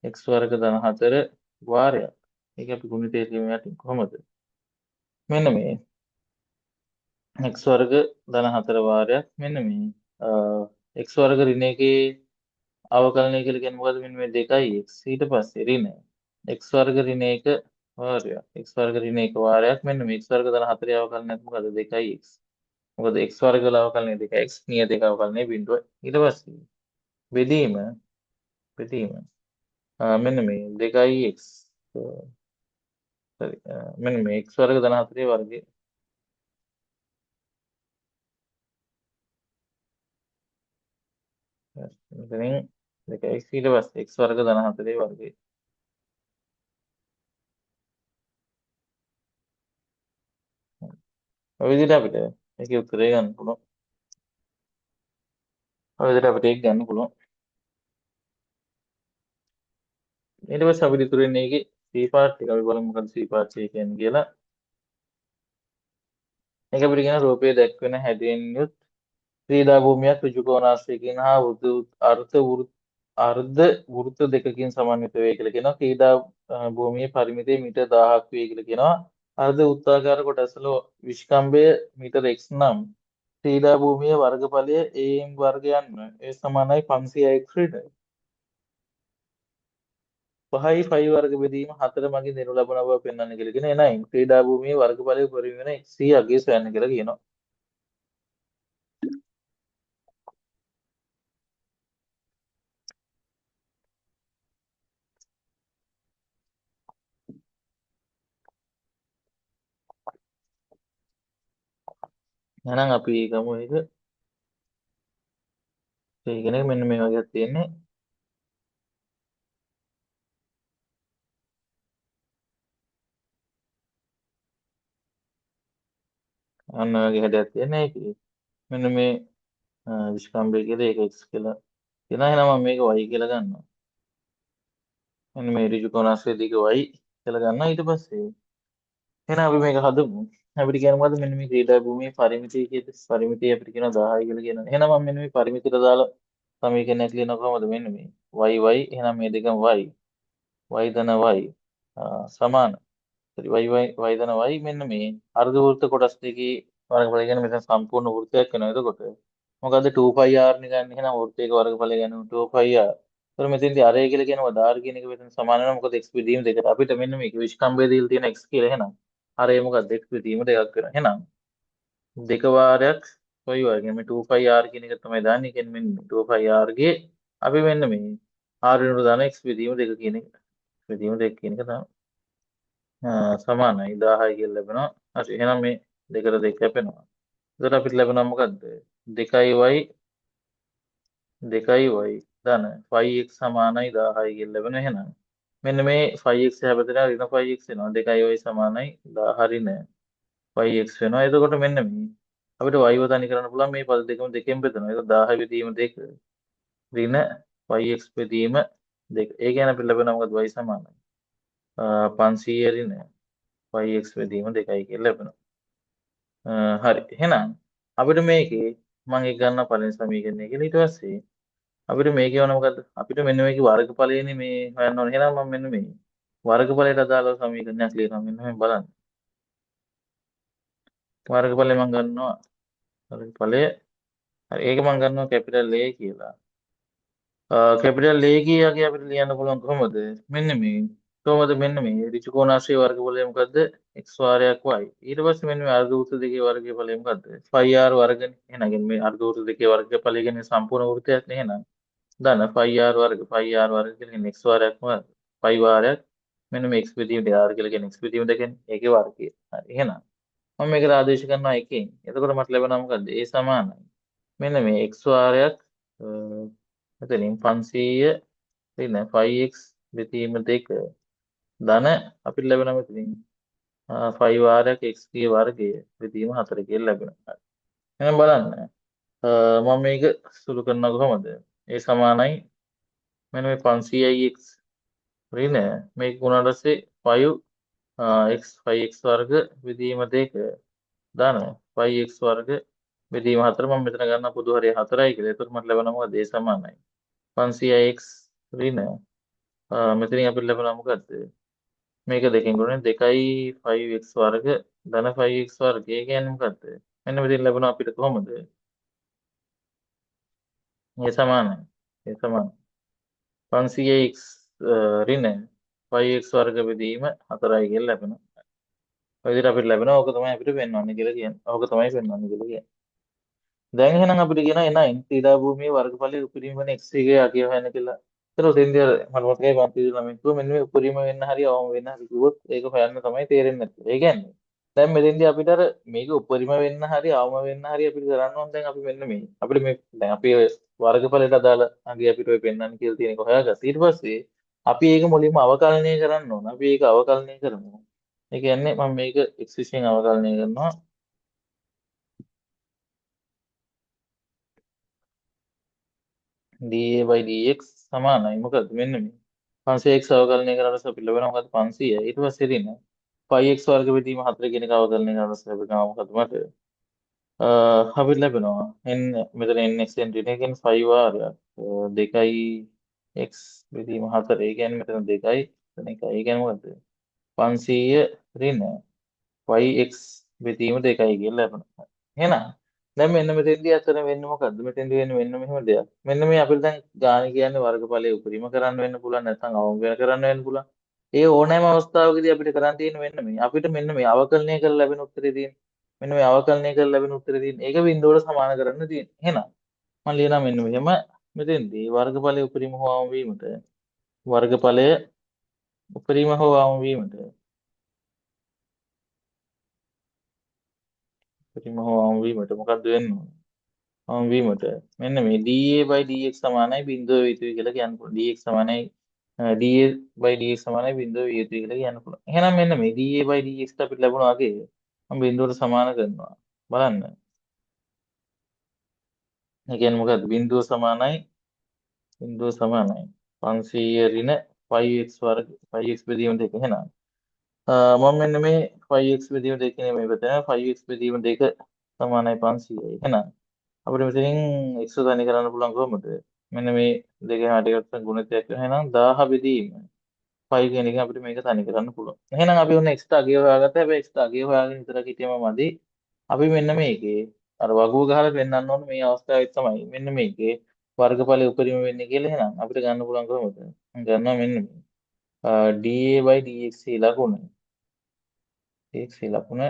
A: x වර්ග ධන 4 වාරයක් ඒක අපි ගුණිතය ලියමු යටින් කොහොමද මෙන්න මේ x වර්ග ධන 4 වාරයක් මෙන්න මේ x වර්ග ඍණ 1 අවකලනය කියලා කියන්නේ මොකද්ද මෙන්න මේ 2x ඊට පස්සේ ඍණ x වර්ග ඍණ 1 වාරයක් x වර්ග ඍණ 1 වාරයක් මෙන්න මේ x වර්ග ධන 4 අවකලනයක් මොකද්ද 2x මොකද x වර්ග වල අවකලනය 2x නියත එක අවකලනය බිඳුව ඊට පස්සේ බෙදීම මෙන්න මේ 2x මෙන්න මේ x වර්ග ධන 4 වර්ගය මෙතනින් 2x ඊට පස්සේ x වර්ග ධන 4 වර්ගය ඔය විදිහට අපිට ඒකේ උත්තරය ගන්න පුළුවන් ඔය විදිහට අපිට ඒක ගන්න පුළුවන් ඊට පස්සේ අපිට ඉතුරු වෙන්නේ ඒකේ C part එක අපි බලමු මොකක්ද C part එක කියන්නේ කියලා ඒක අපිට කියන රූපයේ දැක්වෙන හැඩයෙන් යුත් ක්‍රීඩා භූමියක් ඍජුකෝණාශ්‍රයකින් හා අර්ධ වෘත්ත දෙකකින් සමන්විත වේ කියලා කියනවා. ක්‍රීඩා භූමියේ පරිමිතිය මීටර් 1000ක් වේ කියලා කියනවා. අර්ධ වෘත්තාකාර කොටස්වල විස්කම්භය මීටර් x නම් ක්‍රීඩා භූමියේ වර්ගඵලය am වර්ගයන් ඒ සමානයි 500යි ක්‍රීඩා. 5යි 5 වර්ග බෙදීම 4 මගින් දෙනු ලබන බව පෙන්වන්න කියලා කියන එනයි ක්‍රීඩා භූමියේ වර්ගඵලය පරිම වෙන 100 අගය සොයන්න කියලා කියනවා. එහෙනම් අපි ගමු ඒක. ඒ කියන්නේ මෙන්න මේ වගේක් තියෙන්නේ. අන්න වගේ හැඩයක් තියෙන්නේ ඒකේ. මෙන්න මේ විස්කම්භය කියලා ඒක x කියලා. එනවා එහෙනම් මම මේක y කියලා ගන්නවා. මෙන්න මේ ඍජු කොනස්සේ දිග y කියලා ගන්නවා ඊට පස්සේ එහෙනම් අපි මේක හදමු. අපිට කියන්නේ මොකද්ද මෙන්න මේ ක්‍රීඩා භූමියේ පරිමිතිය කියලා. පරිමිතිය අපිට කියනවා 10යි කියලා කියනවා. එහෙනම් මම මෙන්න මේ පරිමිතියට දාලා සමීකරණයක් ලියනවා කොහමද මෙන්න මේ y එහෙනම් මේ දෙකම y ධන y සමාන y ධන y මෙන්න මේ අර්ධ වෘත්ත කොටස් දෙකේ වර්ගඵලය ගැන මෙතන සම්පූර්ණ වෘත්තයක් වෙනවා එතකොට මොකද්ද 2πr නේ ගන්න එහෙනම් වෘත්තයක වර්ගඵලය ගැන 2πr. ඒතර මෙතෙන්දී අරය කියලා කියනවා r කියන එක මෙතන සමාන වෙනවා මොකද x බෙදීම දෙකට අපිට මෙන්න මේක විස්කම්භය දීලා තියෙන x කියලා එහෙනම් අරය මොකද්ද x බෙදීම දෙකක් වෙනවා එහෙනම් දෙක වාරයක් කොයි වර්ගය මේ 2πr කියන එක තමයි දාන්නේ කියන්නේ මෙන්න 2πr ගේ අපි මෙන්න මේ r වෙනුවට දාන x බෙදීම දෙක කියන එක බෙදීම දෙක කියන එක තමයි සමානයි 1000යි කියලා ලැබෙනවා. හරි එහෙනම් මේ දෙකට දෙක කැපෙනවා. එතකොට අපිට ලැබෙනවා මොකද්ද? 2y ධන 5x සමානයි 1000යි කියලා ලැබෙනවා එහෙනම්. මෙන්න මේ 5x හැබැයි ඍණ 5x වෙනවා. 2y සමානයි 1000 ඍණ 5x වෙනවා. එතකොට මෙන්න මේ අපිට y වතනි කරන්න පුළුවන් මේ පද දෙකම දෙකෙන් බෙදනවා. ඒක 1000 බෙදීම 2 ඍණ 5x බෙදීම 2. ඒ කියන්නේ අපිට ලැබෙනවා මොකද y සමානයි 500 ඍණ 5x බෙදීම 2යි කියලා ලැබෙනවා. හරි එහෙනම් අපිට මේකේ මම ඒක ගන්න පළවෙනි සමීකරණය කියලා ඊට පස්සේ අපිට මේකේ වුණ මොකද්ද අපිට මෙන්න මේකේ වර්ගඵලයනේ මේ හොයන්න ඕනේ එහෙනම් මම මෙන්න මේ වර්ගඵලයට අදාළව සමීකරණයක් ලියනවා මෙන්න මේ බලන්න. වර්ගඵලය මම ගන්නවා වර්ගඵලය හරි ඒක මම ගන්නවා කැපිටල් A කියලා. කැපිටල් A කියාගේ අපිට ලියන්න පුළුවන් කොහොමද? මෙන්න මේ කොහොමද මෙන්න මේ ඍජුකෝණාශ්‍රී වර්ගඵලය මොකද්ද? x වාරයක් y. ඊට පස්සේ මෙන්න මේ අර්ධ වෘත්ත දෙකේ වර්ගඵලය මොකද්ද? 5r වර්ගනේ. එහෙනම් මේ අර්ධ වෘත්ත දෙකේ වර්ගඵලය කියන්නේ සම්පූර්ණ වෘත්තයක් නේ එහෙනම්. දන්න 5r වර්ග 5r වර්ග කියන්නේ x වාරයක් වර්ග 5 වාරයක් මෙන්න මේ x බෙදීමට r කියලා කියන්නේ x බෙදීම දෙකෙන් ඒකේ වර්ගය. හරි එහෙනම් මම මේකට ආදේශ කරනවා එකෙන්. එතකොට මට ලැබෙනවා මොකද්ද? a සමානයි. මෙන්න මේ x වාරයක් මෙතනින් 500 ඉතින් 5x බෙදීම 2 ධන අපිට ලැබෙනවා මෙතනින් 5 වාරයක් x ගේ වර්ගය බෙදීම 4 කියලා ලැබෙනවා. එහෙනම් බලන්න මම මේක සුළු කරනවා කොහොමද? a සමානයි මෙන්න මේ 500ix ඍණ මේක ගුණාට පස්සේ 5x 5x වර්ග බෙදීම 2 ධන 5x වර්ග බෙදීම 4 මම මෙතන ගන්න පොදු හරිය 4යි කියලා. එතකොට මට ලැබෙනවා මොකද? a සමානයි 500x ඍණ මෙතනින් අපිට ලැබෙනවා මොකද්ද? මේක දෙකෙන් ගුණන 2යි 5x වර්ග ධන 5x වර්ග. ඒ කියන්නේ මොකද්ද? මෙන්න මෙතන ලැබෙනවා අපිට කොහොමද? a සමානයි. a සමානයි 500x ඍණ 5x වර්ග බෙදීම 4යි කියලා ලැබෙනවා. ඔය විදිහට අපිට ලැබෙනවා. ඕක තමයි අපිට පෙන්වන්නේ කියලා කියන්නේ. ඕක තමයි පෙන්වන්නේ කියලා කියන්නේ. දැන් එහෙනම් අපිට කියනවා එනයින් ක්‍රීඩා භූමියේ වර්ගඵලයේ උපරිම වෙන x එක යකිය හොයන්න කියලා. ඒතර උදෙන්දී අර මට මතකයි පන්ති ළමයි කිව්වා මෙන්න මේ උපරිම වෙන්න හරි අවම වෙන්න හරි කිව්වොත් ඒක හොයන්න තමයි තේරෙන්නේ නැත්තේ. ඒ කියන්නේ දැන් මෙතෙන්දී අපිට අර මේක උපරිම වෙන්න හරි අවම වෙන්න හරි අපිට කරන්න ඕන දැන් අපි මෙන්න මේ අපිට මේ දැන් අපි ඔය වර්ගඵලයට අදාළ අගේ අපිට ඔය පෙන්වන්න කියලා තියෙන එක හොයාගත්තා. ඊට පස්සේ අපි ඒක මුලින්ම අවකලනය කරන්න ඕන. අපි ඒක අවකලනය කරමු. ඒ කියන්නේ මම මේක x විසින් අවකලනය කරනවා. dA/dx සමානයි මොකද්ද මෙන්න මේ 500x අවකලනය කරලා අපිට ලැබෙනවා මොකද්ද 500 ඊට පස්සේ දින 5x වර්ග බෙදීම 4 කියන එක අවකලනය කරලා ලැබෙනවා මොකද්ද මට අපිට ලැබෙනවා n මෙතන nx entry එක කියන්නේ 5 වාරයක් 2යි x බෙදීම 4 ඒ කියන්නේ මෙතන 2යි මෙතන 1යි ඒ කියන්නේ මොකද්ද 500 ඍණ 5x බෙදීම 2යි කියලා ලැබෙනවා එහෙනම් දැන් මෙන්න මෙතෙන්දී අතන වෙන්නේ මොකද්ද? මෙතෙන්දී වෙන්නේ මෙන්න මෙහෙම දෙයක්. මෙන්න මේ අපිට දැන් ගාන කියන්නේ වර්ගඵලයේ උපරිම කරන්න වෙන්න පුළුවන් නැත්නම් අවම වෙන කරන්න වෙන්න පුළුවන්. ඒ ඕනෑම අවස්ථාවකදී අපිට කරන්න තියෙන මෙන්න මේ. අපිට මෙන්න මේ අවකලනය කරලා ලැබෙන උත්තරේ තියෙන්නේ. මෙන්න මේ අවකලනය කරලා ලැබෙන උත්තරේ තියෙන්නේ. ඒක බිඳුවට සමාන කරන්න තියෙන්නේ. එහෙනම් මම ලියනවා මෙන්න මෙහෙම මෙතෙන්දී වර්ගඵලයේ උපරිම හෝ අවම වීමට වර්ගඵලයේ උපරිම හෝ අවම වීමට උපරිම හෝ අවම වීමට මොකක්ද වෙන්නේ? වීමට මෙන්න මේ dA/dx සමානයි බිඳුව විය යුතුයි කියලා කියන්න පුළුවන්. dx සමානයි dA/dx සමානයි බිඳුව විය යුතුයි කියලා කියන්න පුළුවන්. එහෙනම් මෙන්න මේ dA/dx අපිට ලැබුණා වගේ මම බිඳුවට සමාන කරනවා. බලන්න. ඒ කියන්නේ මොකද්ද? බිඳුව සමානයි 500 ඍණ 5x වර්ග 5x බෙදීම දෙක. එහෙනම් මම මෙන්න මේ 5x බෙදීම දෙක නෙමෙයි මෙතන 5x බෙදීම දෙක සමානයි 500යි. එහෙනම් අපිට මෙතනින් x තනි කරන්න පුළුවන් කොහොමද? මෙන්න මේ දෙකෙන් හටගත්ත ගුණිතයක් එහෙනම් 1000 බෙදීම 5 කියන එක අපිට මේක තනි කරන්න පුළුවන්. එහෙනම් අපි ඔන්න x ට අගය හොයාගත්තා. හැබැයි x ට අගය හොයාගෙන විතරක් හිටියම මදි. අපි මෙන්න මේකේ අර වගුව ගහලා පෙන්නන්න ඕනේ මේ අවස්ථාවේ තමයි. මෙන්න මේකේ වර්ගඵලය උපරිම වෙන්නේ කියලා එහෙනම් අපිට ගන්න පුළුවන් කොහොමද? ගන්නවා මෙන්න මේ dA/dx ලකුණ. x ලකුණ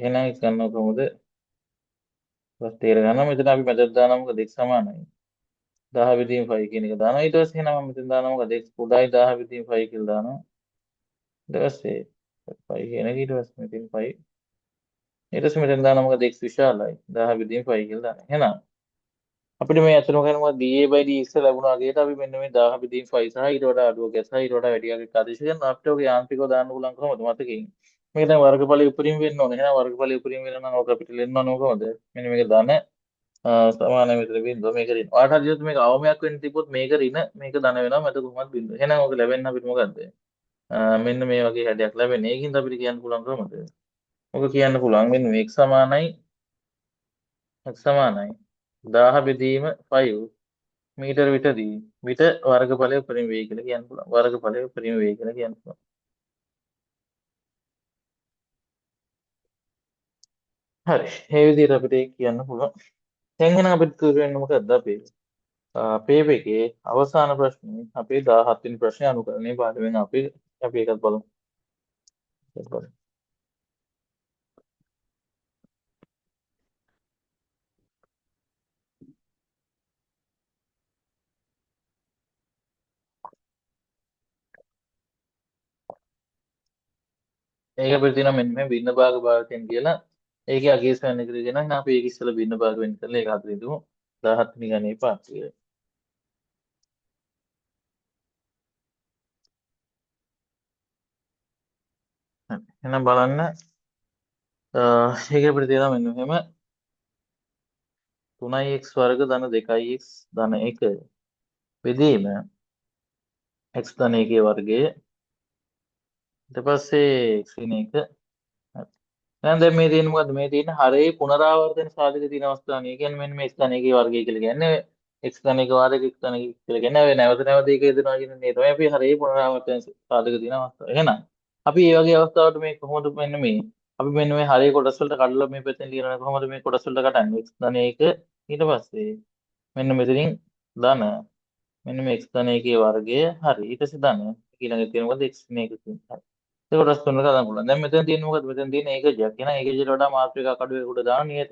A: එහෙනම් x ගන්නවා කොහොමද? ඊට තේර ගන්නවා මෙතන අපි මැදට දානවා මොකද x සමානයි 10 බෙදීම 5 කියන එක දානවා ඊට පස්සේ එහෙනම් මම මෙතන දානවා මොකද x කුඩායි 10 බෙදීම 5 කියලා දානවා ඊට පස්සේ 5 කියන එක ඊට පස්සේ මෙතන 5 ඊට පස්සේ මෙතන දානවා මොකද x විශාලයි 10 බෙදීම 5 කියලා දානවා එහෙනම් අපිට මේ අතන කරනවා dA/dx ලැබුණා වගේට අපි මෙන්න මේ 10 බෙදීම 5 සහ ඊට වඩා අඩුවක් ගැසහා ඊට වඩා වැඩි එකක් ආදේශ කරනවා අපිට ඔක යාන්ත්‍රිකව දාන්න පුළුවන් කොහොමද මතකයෙන් මේක දැන් වර්ගඵලය උපරිම වෙන්න ඕනේ එහෙනම් වර්ගඵලය උපරිම වෙන නම් ඔක අපිට ලෙන්න ඕනේ කොහොමද මෙන්න මේක දාන්න සමානයි මෙතන බින්දුව මේක ඍණ. ඔයාලට හරියට මේක අවමයක් වෙන්න තිබ්බොත් මේක ඍණ මේක ධන වෙනවා මත කොහොමද බින්දුව. එහෙනම් ඔක ලැබෙන්න අපිට මොකද්ද? මෙන්න මේ වගේ හැඩයක් ලැබෙන්නේ. ඒකින්ද අපිට කියන්න පුළුවන් කොහොමද? ඔක කියන්න පුළුවන් මෙන්න මේ x සමානයි 1000 බෙදීම 5 මීටර විටදී විට වර්ගඵලය උපරිම වේ කියලා කියන්න පුළුවන්. වර්ගඵලය උපරිම වේ කියලා කියන්න පුළුවන්. හරි. මේ විදිහට අපිට ඒක කියන්න පුළුවන්. දැන් එහෙනම් අපිට තුර වෙන්නේ මොකද්ද අපේ? අපේ එකේ අවසාන ප්‍රශ්නේ අපේ 17 වෙනි ප්‍රශ්නේ අනුකරණයේ පාඩමෙන් අපි ඒකත් බලමු. ඒක බලමු. ඒක අපිට තියෙනවා මෙන්න මේ භින්න භාග භාගයෙන් කියලා. ඒකේ අගය සොයන්න කරගෙන නම් අපි ඒක ඉස්සෙල්ලා භින්න භාග වෙන් කරලා ඒක හතර දුමු. 17 වෙනි ගණේ පාඩය. හරි. එහෙනම් බලන්න ඒක අපිට තියෙනවා මෙන්න මෙහෙම 3x වර්ග ධන 2x ධන 1 බෙදීම x ධන 1 වර්ගය ඊට පස්සේ x ධන 1 දැන් මේ තියෙන මොකද්ද මේ තියෙන හරේ පුනරාවර්තන සාධක තියෙන අවස්ථාව. ඒ කියන්නේ මෙන්න මේ x ධන 1 වර්ගය කියලා කියන්නේ x ධන 1 වාරයක x ධන 1 කියලා කියන්නේ ඔය නැවත නැවත ඒක යදනවා කියන්නේ මේ තමයි අපි හරේ පුනරාවර්තන සාධක තියෙන අවස්ථාව. එහෙනම් අපි මේ වගේ අවස්ථාවට මේ කොහොමද මෙන්න මේ අපි මෙන්න මේ හරේ කොටස් වලට කඩලා මේ පැත්තෙන් ලියනවා කොහොමද මේ කොටස් වලට කඩන්නේ x ධන 1 ඊට පස්සේ මෙන්න මෙතනින් ධන මෙන්න මේ x ධන 1 වර්ගය හරි ඊට පස්සේ ධන ඊළඟට තියෙන මොකද x ධන 1 තියෙනවා. ඒක කොටස් තුනකට හදන්න පුළුවන්. දැන් මෙතන තියෙන්නේ මොකද? මෙතන තියෙන්නේ ඒකජයක්. එහෙනම් ඒකජයට වඩා මාත්‍රිකා කඩුවේ උඩ දාන නියත.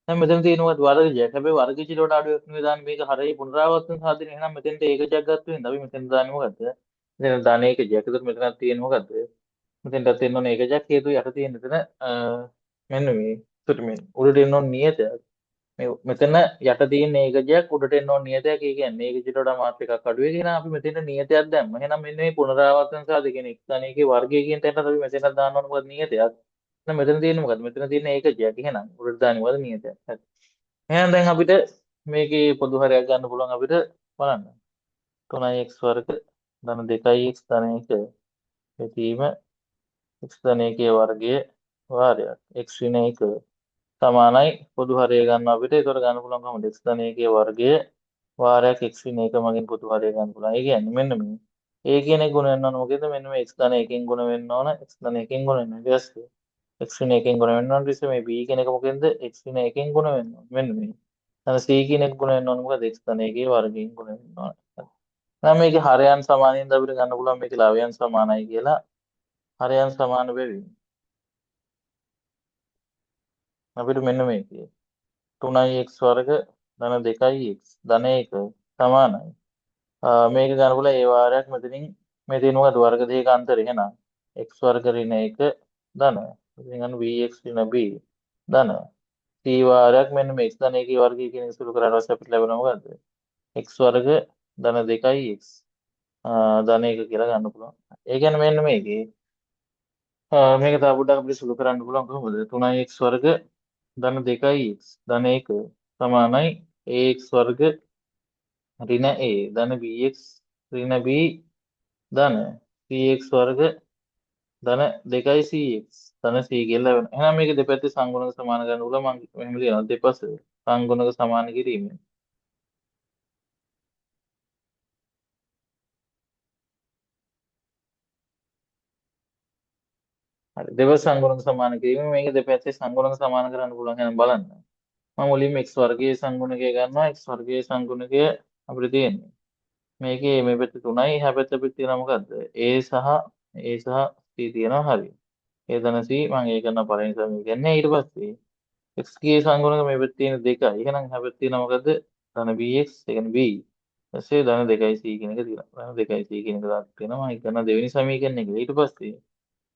A: දැන් මෙතන තියෙන්නේ මොකද? වර්ගජයක්. හැබැයි වර්ගජයට වඩා අඩුවක් නෙවෙයි දාන්නේ මේක හරිය පුනරාවර්තන සාධනය. එහෙනම් මෙතෙන්ට ඒකජයක් ගත්ත වෙනවා. අපි මෙතෙන් දාන්නේ මොකද්ද? මෙතන දාන ඒකජයක්. ඒකට මෙතනක් තියෙන්නේ මොකද්ද? මෙතෙන්ට තියෙන්න ඕනේ ඒකජයක්. හේතුව යට තියෙන මෙතන මෙන්න මේ. ඒකට මේ උඩට එන්න ඕනේ නියතයක්. මේ මෙතන යට තියෙන ඒකජයක් උඩට එන්න ඕන නියතයක්. ඒ කියන්නේ ඒකජයට වඩා මාත් එකක් අඩු වෙයි. එහෙනම් අපි මෙතන නියතයක් දැම්ම. එහෙනම් මෙන්න මේ පුනරාවර්තන සාධක කියන්නේ x ධන එකේ වර්ගය කියන තැනට අපි මෙතනක් දාන්න ඕන මොකද නියතයක්. එහෙනම් මෙතන තියෙන්නේ මොකද? මෙතන තියෙන්නේ ඒකජයක්. එහෙනම් උඩට දාන්නේ මොකද නියතයක්. හරි. එහෙනම් දැන් අපිට මේකේ පොදු හරයක් ගන්න පුළුවන් අපිට බලන්න. 3x වර්ග ධන 2x ධන 1 පැතීම x ධන 1 වර්ගයේ වාරයක් x ඍණ 1 සමානයි පොදු හරය ගන්න අපිට. ඒතකොට ගන්න පුළුවන් කොහොමද? x ධන 1 වර්ගය වාරයක් x ඍණ 1 මගින් පොදු හරය ගන්න පුළුවන්. ඒ කියන්නේ මෙන්න මේ a කියන එක ගුණ වෙන්න ඕන මොකද? මෙන්න මේ x ධන 1කින් ගුණ වෙන්න ඕන. x ධන 1කින් ගුණ වෙන්න. ඊට පස්සේ x ඍණ 1කින් ගුණ වෙන්න ඕන. ඊට පස්සේ මේ b කියන එක මොකෙන්ද? x ඍණ 1කින් ගුණ වෙන්න ඕන. මෙන්න මේ. ඊට c කියන එක ගුණ වෙන්න ඕන මොකද? x ධන 1 වර්ගයෙන් ගුණ වෙන්න ඕන. නම් මේකේ හරයන් සමානින්ද අපිට ගන්න පුළුවන් මේකේ ලවයන් සමානයි කියලා. හරයන් සමාන වෙවි. අපිට මෙන්න මේකේ 3x වර්ග ධන 2x ධන 1 සමානයි. මේක ගන්නකොට ඒ වාරයක් මෙතනින් මේ තියෙන මොකද වර්ග දෙකක අතරේ එහෙනම් x වර්ග ඍණ 1 ධන ඉතින් අන්න bx ඍණ b ධන c වාරයක් මෙන්න මේ x ධන 1 වර්ගය කියන එක සුළු කරලා ඊට අපිට ලැබෙනවා මොකද්ද x වර්ග ධන 2x ධන 1 කියලා ගන්න පුළුවන්. ඒ කියන්නේ මෙන්න මේකේ මේක තව පොඩ්ඩක් අපිට සුළු කරන්න පුළුවන් කොහොමද 3x වර්ග ධන 2x ධන 1 සමානයි ax වර්ග ඍණ a ධන bx ඍණ b ධන cx වර්ග ධන 2cx ධන c කියලා වෙනවා. එහෙනම් මේක දෙපැත්තේ සංගුණක සමාන කරන්න උල මම මෙහෙම ලියනවා දෙපස සංගුණක සමාන කිරීම. හරි දෙපස සංගුණක සමාන කිරීම මේක දෙපැත්තේ සංගුණක සමාන කරන්න පුළුවන් එහෙනම් බලන්න. මම මුලින්ම x වර්ගයේ සංගුණකය ගන්නවා x වර්ගයේ සංගුණකය අපිට තියෙන්නේ. මේකේ මේ පැත්තේ 3යි එහා පැත්ත අපිට තියෙනවා මොකද්ද? a සහ c තියෙනවා හරි. a ධන c මම ඒ කරන පළවෙනි සමීකරණය ඊට පස්සේ x ගේ සංගුණක මේ පැත්තේ තියෙන 2යි. එහෙනම් එහා පැත්තේ තියෙනවා මොකද්ද? ධන bx ඒ කියන්නේ b. ඊපස්සේ ධන 2c කියන එක තියෙනවා. ධන 2c කියන එක දාලා තියෙනවා. මම කරන දෙවෙනි සමීකරණය කියලා. ඊට පස්සේ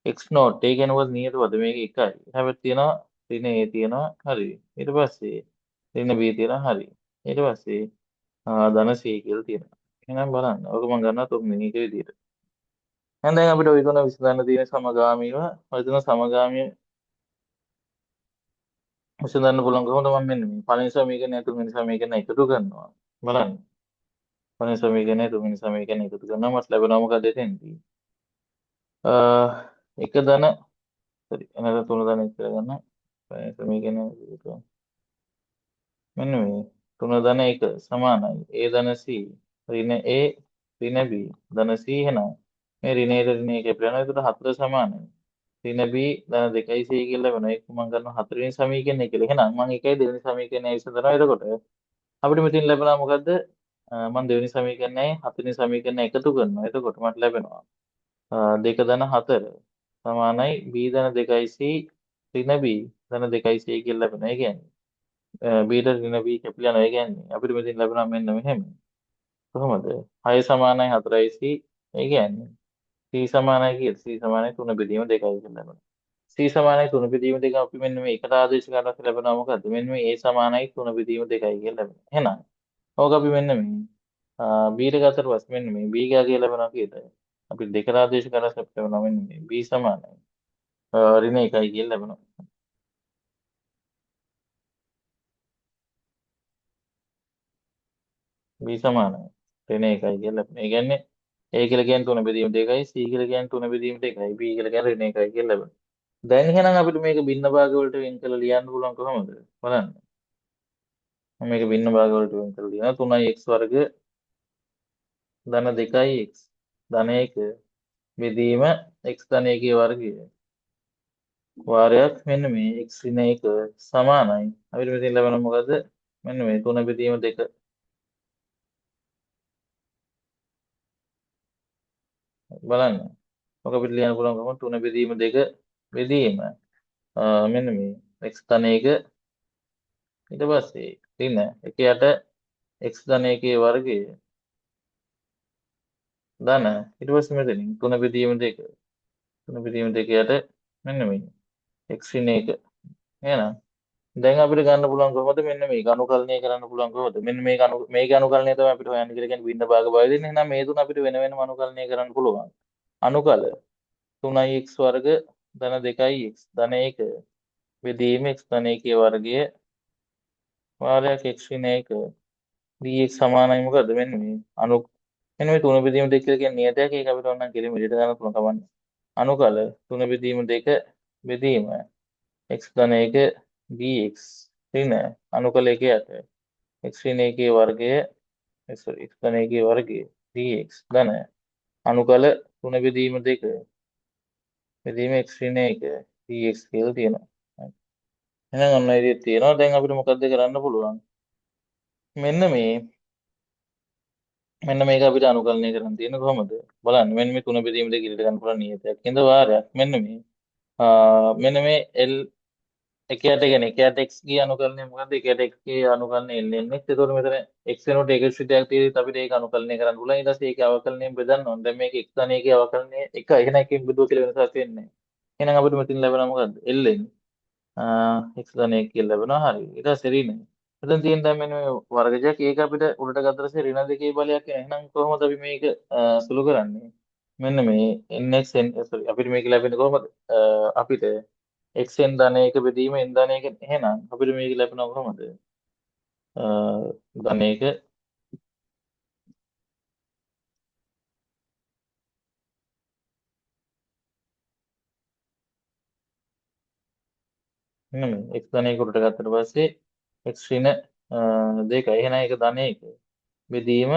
A: x නෝට් ඒ කියන්නේ මොකද නියත පද මේක 1යි. එහා පැත්තේ තියෙනවා ඍණ a තියෙනවා. හරි. ඊට පස්සේ ඍණ b තියෙනවා. හරි. ඊට පස්සේ ධන c කියලා තියෙනවා. එහෙනම් බලන්න. ඔක මම ගන්නවා තුන්වෙනි එක විදියට. එහෙනම් දැන් අපිට ওই තුන විසඳන්න තියෙන සමගාමීව ওই තුන සමගාමී විසඳන්න පුළුවන් කොහොමද මම මෙන්න මේ පළවෙනි සමීකරණය තුන්වෙනි සමීකරණය එකතු කරනවා. බලන්න. පළවෙනි සමීකරණය තුන්වෙනි සමීකරණය එකතු කරනවා මට ලැබෙනවා මොකද එතෙන්දී? එක ධන sorry එනද තුන ධන එක කරගන්න. පළවෙනි සමීකරණය මෙන්න මේ 3 ධන 1 සමානයි a ධන c ඍණ a ඍණ b ධන c එහෙනම් මේ ඍණයට ඍණය කැපිලා යනවා. ඒකට 4 සමානයි. ඍණ b ධන 2යි c කියලා ලැබෙනවා. ඒක මම ගන්නවා 4 වෙනි සමීකරණය කියලා. එහෙනම් මම 1යි 2 වෙනි සමීකරණය විසඳනවා. එතකොට අපිට මෙතන ලැබෙනවා මොකද්ද? මම දෙවෙනි සමීකරණයයි 4 වෙනි සමීකරණය එකතු කරනවා. එතකොට මට ලැබෙනවා 2 ධන 4 සමානයි b ධන 2යි c ඍණ b ධන 2යි c කියලා ලැබෙනවා. ඒ කියන්නේ බීට ඍණ b කැපිලා යනවා. ඒ කියන්නේ අපිට මෙතන ලැබෙනවා මෙන්න මෙහෙම. කොහොමද? 6 සමානයි 4යි c. ඒ කියන්නේ c සමානයි කියලා. c සමානයි 3 බෙදීම 2යි කියලා ලැබෙනවා. c සමානයි 3 බෙදීම 2 අපි මෙන්න මේ එකට ආදේශ කරලා ලැබෙනවා මොකද්ද? මෙන්න මේ a සමානයි 3 බෙදීම 2යි කියලා ලැබෙනවා. එහෙනම් ඕක අපි මෙන්න මේ බීට ගත්තට පස්සේ මෙන්න මේ b ගාගේ ලැබෙනවා කීයද? අපි දෙකට ආදේශ කරලා ලැබෙනවා මෙන්න මේ b සමානයි ඍණ 1යි කියලා ලැබෙනවා. b සමානයි ඍණ 1යි කියලා ලැබෙනවා. ඒ කියන්නේ a කියලා කියන්නේ 3 බෙදීම 2යි c කියලා කියන්නේ 3 බෙදීම 2යි b කියලා කියන්නේ ඍණ 1යි කියලා ලැබෙනවා. දැන් එහෙනම් අපිට මේක භින්න භාග වලට වෙන් කරලා ලියන්න පුළුවන් කොහොමද? බලන්න. මම මේක භින්න භාග වලට වෙන් කරලා ලියනවා 3x වර්ග ධන 2යි x ධන 1 බෙදීම x ධන 1 වර්ගය වාරයක් මෙන්න මේ x ඍණ 1 සමානයි. අපිට මෙතන ලැබෙන මොකද? මෙන්න මේ 3 බෙදීම 2 බලන්න. ඔක අපිට ලියන්න පුළුවන් කොහොමද? 3 බෙදීම 2 බෙදීම මෙන්න මේ x ධන 1 ඊට පස්සේ ඍණ 1 යට x ධන 1 වර්ගය ධන ඊට පස්සේ මෙතනින් 3 බෙදීම 2 3 බෙදීම 2 යට මෙන්න මේ x ඍණ 1 එහෙනම් දැන් අපිට ගන්න පුළුවන් කොහොමද මෙන්න මේක අනුකලනය කරන්න පුළුවන් කොහොමද මෙන්න මේක අනුකලනය තමයි අපිට හොයන්න කියලා කියන්නේ බින්න භාග භාග දෙන්නේ. එහෙනම් මේ තුන අපිට වෙන වෙනම අනුකලනය කරන්න පුළුවන්. අනුකල 3x වර්ග ධන 2x ධන 1 බෙදීම x ධන 1 වර්ගය වාරයක් x ඍණ 1 dx සමානයි මොකද්ද මෙන්න මේ මෙන්න මේ 3 බෙදීම 2 කියලා කියන්නේ නියතයක්. ඒක අපිට ඕන නම් කෙලින්ම ඉලියට ගන්න පුළුවන් කවන්න. අනුකල 3 බෙදීම 2 බෙදීම x ධන 1 dx ඍණ අනුකල 1 යට x ඍණ 1 වර්ගය sorry x ධන 1 වර්ගය dx ධන අනුකල 3 බෙදීම 2 බෙදීම x ඍණ 1 dx කියලා තියෙනවා. එහෙනම් ඔන්න ඒ විදිහට තියෙනවා. දැන් අපිට මොකද්ද කරන්න පුළුවන්? මෙන්න මේක අපිට අනුකලනය කරන්න තියෙන කොහොමද? බලන්න මෙන්න මේ 3 බෙදීම 2 ඉලියට ගන්න පුළුවන් නියතයක්. ඉඳ වාරයක් මෙන්න මේ මෙන්න මේ L එකයට කියන්නේ එකයට x ගේ අනුකලනය මොකද්ද? එකයට x ගේ අනුකලනය ln x. එතකොට මෙතන x වෙනුවට එක ශ්‍රිතයක් තියෙද්දිත් අපිට ඒක අනුකලනය කරන්න පුළුවන්. ඊට පස්සේ ඒකේ අවකලනයෙන් බෙදන්න ඕන. දැන් මේක x ධන එකේ අවකලනය එක එහෙනම් එකෙන් බෙදුවා කියලා වෙනසක් වෙන්නේ නැහැ. එහෙනම් අපිට මෙතන ලැබෙනවා මොකද්ද? ln x ධන 1 කියලා ලැබෙනවා. හරි. ඊට පස්සේ ඍණ. මෙතන තියෙන දැන් මෙන්න මේ වර්ගජයක් ඒක අපිට උඩට ගත්තට පස්සේ ඍණ දෙකේ බලයක් එන. එහෙනම් කොහොමද අපි මේක සුළු කරන්නේ? මෙන්න මේ nx sorry අපිට මේක ලැබෙන්නේ කොහොමද? අපිට xn ධන 1 බෙදීම n ධන 1 එහෙනම් අපිට මේක ලැබෙනවා කොහොමද? ධන 1 මෙන්න මේ x ධන 1 උඩට ගත්තට පස්සේ x ඍණ 2 එහෙනම් ඒක ධන 1 බෙදීම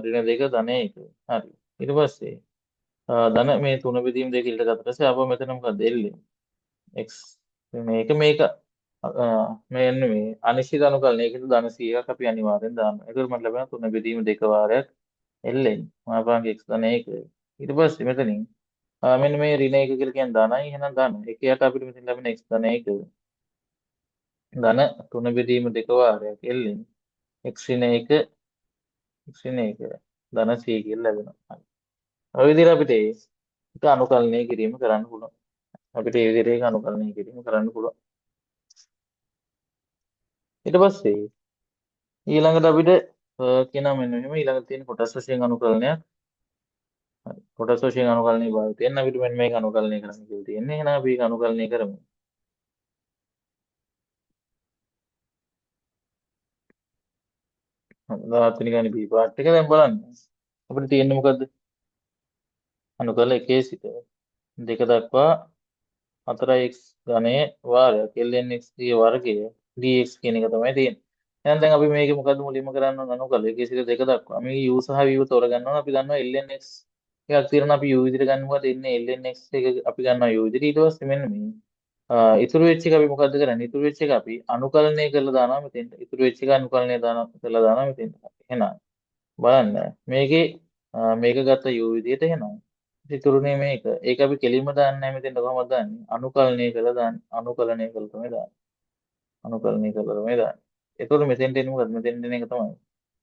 A: ඍණ 2 ධන 1 හරි ඊට පස්සේ ධන මේ 3 බෙදීම 2 ඉල්ලට ගත්තට පස්සේ ආපහු මෙතන මොකක්ද එල්ලේ x මේක මෙන්න මේ අනිශ්චිත අනුකලනය ඒකද ධන 100ක් අපි අනිවාර්යෙන් දානවා. ඒකට මට ලැබෙනවා 3 බෙදීම 2 වාරයක් එල්ලෙන් මාපාංග x ධන 1 ඊට පස්සේ මෙතනින් මෙන්න මේ ඍණ 1 කියලා කියන්නේ ධනයි එහෙනම් ධන 1 යට අපිට මෙතන ලැබෙන x ධන 1 ධන 3 බෙදීම 2 වාරයක් එල්ලෙන් x ඍණ 1 x ඍණ 1 ධන 100 කියලා ලැබෙනවා. ඔය විදිහට අපිට ඒක අනුකලනය කිරීම කරන්න පුළුවන්. අපිට ඒ විදිහට ඒක අනුකලනය කිරීම කරන්න පුළුවන්. ඊට පස්සේ ඊළඟට අපිට කියනවා මෙන්න මෙහෙම ඊළඟට තියෙන කොටස් වශයෙන් අනුකලනයක්. හරි. කොටස් වශයෙන් අනුකලනය භාවිතයෙන් අපිට මෙන්න මේක අනුකලනය කරන්න කියලා තියෙන්නේ. එහෙනම් අපි ඒක අනුකලනය කරමු. හරි. 17 වෙනි ගානේ B පාර්ට් එක දැන් බලන්න. අපිට තියෙන්නේ මොකද්ද? අනුකල 1 සිට 2 දක්වා 4x ඝනයේ වාරයක් ln x ගේ වර්ගය dx කියන එක තමයි තියෙන්නේ. එහෙනම් දැන් අපි මේකේ මොකද්ද මුලින්ම කරන්න ඕන අනුකල එකේ සිට දෙක දක්වා මේ u සහ v තෝරගන්න ඕන. අපි දන්නවා lnx එකක් තියෙනවා. අපි u විදිහට ගන්නකොට ඉන්නේ lnx එක අපි ගන්නවා u විදිහට. ඊට පස්සේ මෙන්න මේ ඉතුරු වෙච්ච එක අපි මොකද්ද කරන්නේ? ඉතුරු වෙච්ච එක අපි අනුකලනය කරලා දානවා මෙතෙන්ට. ඉතුරු වෙච්ච එක අනුකලනය දානවා කරලා දානවා මෙතෙන්ට. එහෙනම් බලන්න මේකේ මේක ගත්ත u විදිහට එහෙනම් ඉතුරුනේ මේක. ඒක අපි කෙලින්ම දාන්නේ නැහැ මෙතෙන්ට. කොහමද දාන්නේ? අනුකලනය කරලා දාන්නේ. අනුකලනය කරලා තමයි දාන්නේ. අනුකලනය කරලා තමයි දාන්නේ. එතකොට මෙතෙන්ට එන්නේ මොකද්ද? මෙතෙන්ට එන එක තමයි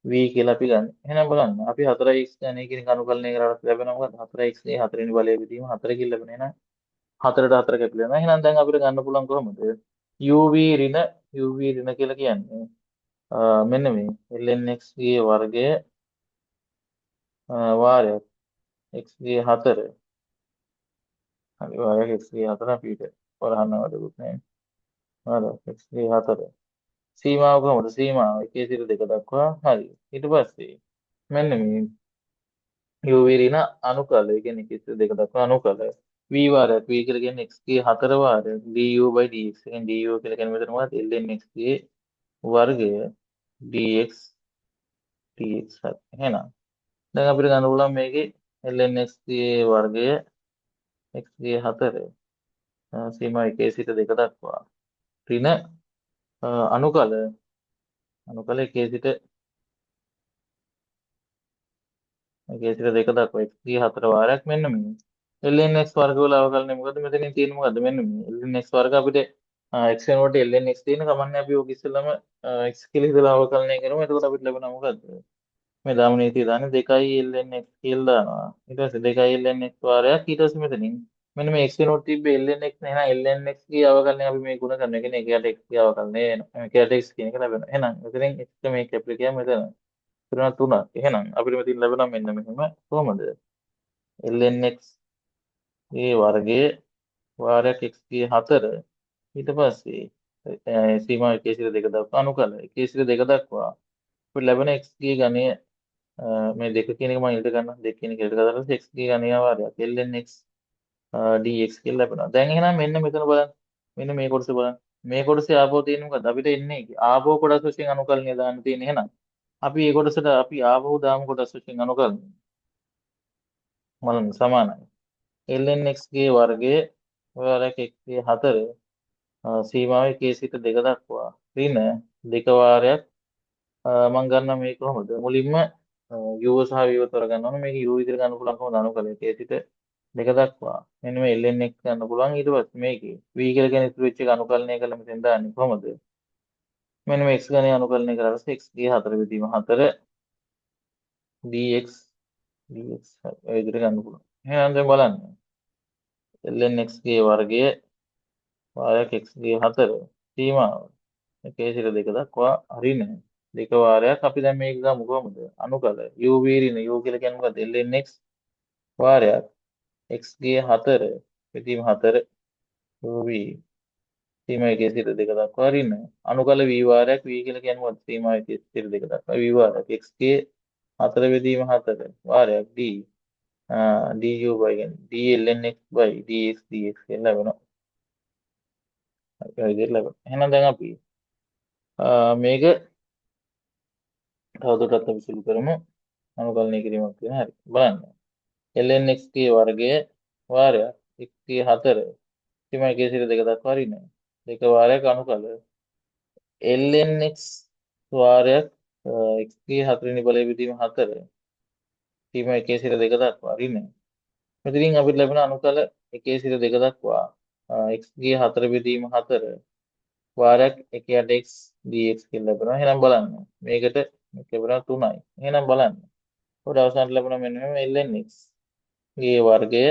A: v කියලා අපි ගන්න. එහෙනම් බලන්න අපි 4x ගණනය කියන එක අනුකලනය කරලා ලැබෙනවා මොකද්ද? 4x ගේ 4 වෙනි බලය විදීම 4 කියලා ලැබෙන. එහෙනම් 4ට 4 කැපිලා යනවා. එහෙනම් දැන් අපිට ගන්න පුළුවන් කොහොමද? uv ඍණ uv ඍණ කියලා කියන්නේ මෙන්න මේ lnx ගේ වර්ගය වාරයක් x ගේ 4 හරි වාරයක් x ගේ 4 අපිට වරහන්න වැඩකුත් නැහැ. වාරයක් x ගේ 4 සීමාව කොහොමද? සීමාව 1 සිට 2 දක්වා. හරි. ඊට පස්සේ මෙන්න මේ uv ඍණ අනුකල ඒ කියන්නේ 1 සිට 2 දක්වා අනුකල v වාරයක් v කියලා කියන්නේ x ගේ 4 වාරයක් du/dx. එහෙනම් du කියලා කියන්නේ මෙතන මොකක්ද? lnx ගේ වර්ගය dx dx හරි. එහෙනම් දැන් අපිට ගන්න පුළුවන් මේකේ lnx ගේ වර්ගය x ගේ 4 සීමා 1 සිට 2 දක්වා ඍණ අනුකල 1 සිට 1 සිට 2 දක්වා x ගේ 4 වාරයක් මෙන්න මේ lnx වර්ග වල අවකලනය මොකද මෙතනින් තියෙන්නේ මොකද්ද මෙන්න මේ lnx වර්ග අපිට x වෙනකොට lnx තියෙන කමන්නේ අපි ඕක ඉස්සෙල්ලාම x කියලා හිතලා අවකලනය කරමු. එතකොට අපිට ලැබෙනවා මොකද්ද? මේ දාමනීතිය දාන්නේ 2යි lnx කියලා දානවා. ඊට පස්සේ 2යි lnx වාරයක් ඊට පස්සේ මෙතනින් මෙන්න මේ x වෙනකොට තිබ්බේ lnx නේ. එහෙනම් lnx ගේ අවකලනය අපි මේ ගුණ කරන එක නේ. එකට x ගේ අවකලනය එකට x කියන එක ලැබෙනවා. එහෙනම් මෙතනින් x මේක කැපිලා ගියාම මෙතන තුනක් තුනක්. එහෙනම් අපිට මෙතන ලැබෙනවා මෙන්න මෙහෙම කොහමද? lnx ගේ වර්ගයේ වාරයක් x ගේ 4 ඊට පස්සේ සීමා 1 සිට 2 දක්වා අනුකල 1 සිට 2 දක්වා අපිට ලැබෙන x ගේ ගණය මේ දෙක කියන එක මම ඉල්ල ගන්න දෙක කියන එක ඉල්ල කරලා x ගේ ගණය වාරයක් lnx dx කියලා ලැබෙනවා. දැන් එහෙනම් මෙන්න මෙතන බලන්න. මෙන්න මේ කොටස බලන්න. මේ කොටසේ ආපහු තියෙන මොකද? අපිට එන්නේ ආපහු කොටස් වශයෙන් අනුකලනය දාන්න තියෙන. එහෙනම් අපි මේ කොටසට අපි ආපහු දාමු කොටස් වශයෙන් අනුකලනය. බලන්න සමානයි. lnx ගේ වර්ගයේ වාරයක් x ගේ 4 සීමාව 1 සිට 2 දක්වා ඍණ දෙක වාරයක් මම ගන්න මේ කොහොමද මුලින්ම u සහ v තෝරගන්න ඕනේ. මේක u විදිහට ගන්න පුළුවන් කොහොමද අනුකලනය 1 සිට 2 දක්වා මෙන්න මේ lnx ගන්න පුළුවන්. ඊට පස්සේ මේකේ v කියලා කියන ඉතුරු වෙච්ච එක අනුකලනය කරලා මෙතෙන් දාන්නේ කොහොමද? මෙන්න මේ x ගණය අනුකලනය කරලා x ගේ 4 බෙදීම 4 dx dx ඒ විදිහට ගන්න පුළුවන්. එහෙනම් දැන් බලන්න lnx ගේ වර්ගය වාරයක් x ගේ 4 සීමාව 1 සිට 2 දක්වා ඍණ දෙක වාරයක් අපි දැන් මේක ගමු කොහොමද අනුකල uv ඍණ u කියලා කියන්නේ මොකද්ද lnx වාරයක් x ගේ 4 බෙදීම 4 uv සීමා 1 සිට 2 දක්වා ඍණ අනුකල v වාරයක් v කියලා කියන්නේ මොකද්ද සීමා 1 සිට 2 දක්වා v වාරයක් x ගේ 4 බෙදීම 4 වාරයක් d du by dlnx by dx dx කියලා ලැබෙනවා. ඒ විදිහට ලැබෙනවා. එහෙනම් දැන් අපි මේක තවදුරටත් අපි සුළු කරමු. අනුකලනය කිරීමක් තියෙන හැටි. බලන්න. lnx ගේ වර්ගයේ වාරයක් x ගේ 4 සීමා 1 සිට 2 දක්වා ඍණ දෙක වාරයක් අනුකල lnx වාරයක් x ගේ 4 වෙනි බලය බෙදීම 4 සීමා 1 සිට 2 දක්වා ඍණ මෙතනින් අපිට ලැබෙන අනුකල 1 සිට 2 දක්වා x ගේ 4 බෙදීම 4 වාරයක් 1 x dx කියලා ලැබෙනවා. එහෙනම් බලන්න. මේකට මේක ලැබෙනවා 3යි. එහෙනම් බලන්න. උඩ අවසානට ලැබෙනවා මෙන්න මේ lnx ගේ වර්ගය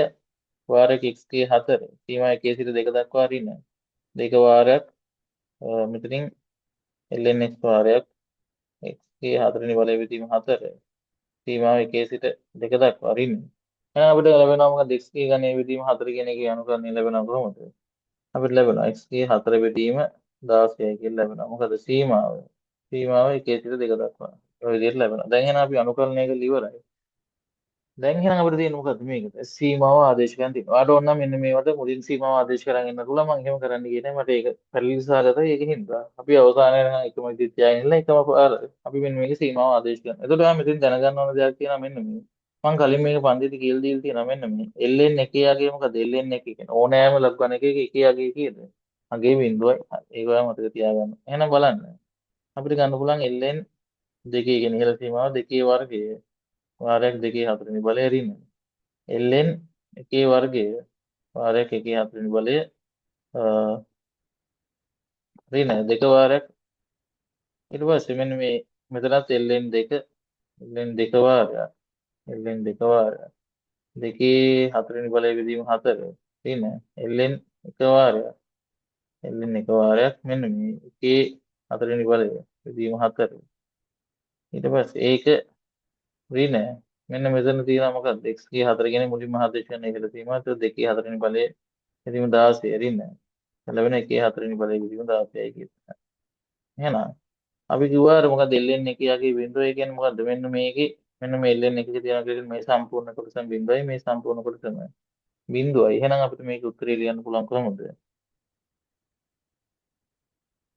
A: වාරයක් x ගේ 4 සීමා 1 සිට 2 දක්වා ඍණ දෙක වාරයක් මෙතනින් lnx වාරයක් x ගේ 4 වෙනි බලය බෙදීම 4 සීමාව 1 සිට 2 දක්වා ඍණ. එහෙනම් අපිට ලැබෙනවා මොකද x ගේ ගණය බෙදීම 4 කියන එකේ අනුකරණය ලැබෙනවා කොහොමද? අපිට ලැබෙනවා x ගේ 4 බෙදීම 16 කියලා ලැබෙනවා. මොකද සීමාව 1 සිට 2 දක්වා. ඔය විදිහට ලැබෙනවා. දැන් එහෙනම් අපි අනුකරණය කරලා ඉවරයි. දැන් එහෙනම් අපිට තියෙන්නේ මොකද්ද මේකට? සීමාව ආදේශ කරන්න තියෙනවා. ඔයාලට ඕන නම් මෙන්න මේවට මුලින් සීමාව ආදේශ කරන් ඉන්න පුළුවන්. මම එහෙම කරන්න ගියේ නැහැ. මට ඒක පැටලී සහගතයි. ඒකින් හින්දා අපි අවසානයේ නම් එකම විදිහට තියාගෙන ඉන්න එකම පාර. අපි මෙන්න මේකේ සීමාව ආදේශ කරනවා. එතකොට ඔයා මෙතෙන් දැනගන්න ඕන දෙයක් තියෙනවා මෙන්න මේ. මම කලින් මේක පන්තිති කියලා දීලා තියෙනවා මෙන්න මේ. LN එකේ යගේ මොකද? LN එකේ කියන්නේ ඕනෑම ලකුණ එකක එකේ යගේ කීයද? අගේ බිඳුවයි. ඒක ඔයා මතක තියාගන්න. එහෙනම් බලන්න. අපිට ගන්න පුළුවන් LN දෙකේ කියන ඉහළ සීමාව දෙකේ වර්ගය වාරයක් දෙකේ හතරවෙනි බලය රින්න. එල්ලෙන් එකේ වර්ගය වාරයක් එකේ හතරවෙනි බලය රින දෙක වාරයක් ඊට පස්සේ මෙන්න මේ මෙතනත් එල්ලෙන් දෙක එල්ලෙන් දෙක වාරයක් එල්ලෙන් දෙක වාරයක් දෙකේ හතරවෙනි බලය බෙදීම හතර රින එල්ලෙන් එක වාරයක් එල්ලෙන් එක වාරයක් මෙන්න මේ එකේ හතරවෙනි බලය බෙදීම හතර ඊට පස්සේ ඒක රින මෙන්න මෙතන තියෙනවා මොකක්ද x ගේ හතර කියන මුලින්ම ආදේශ කරන ඉහළ සීමාව. ඒත් දෙකේ හතරවෙනි බලය බෙදීම 16 රින ලැබෙන එකේ හතරවෙනි බලය බෙදීම 16යි කියලා. එහෙනම් අපි කිව්වා අර මොකද ln එක යගේ බිඳුව ඒ කියන්නේ මොකද්ද මෙන්න මේකේ මෙන්න මේ ln එකේ තියෙන කෙනෙක් මේ සම්පූර්ණ කොටසම බිඳුවයි මේ සම්පූර්ණ කොටසම බිඳුවයි. එහෙනම් අපිට මේක උත්තරේ ලියන්න පුළුවන් කොහොමද?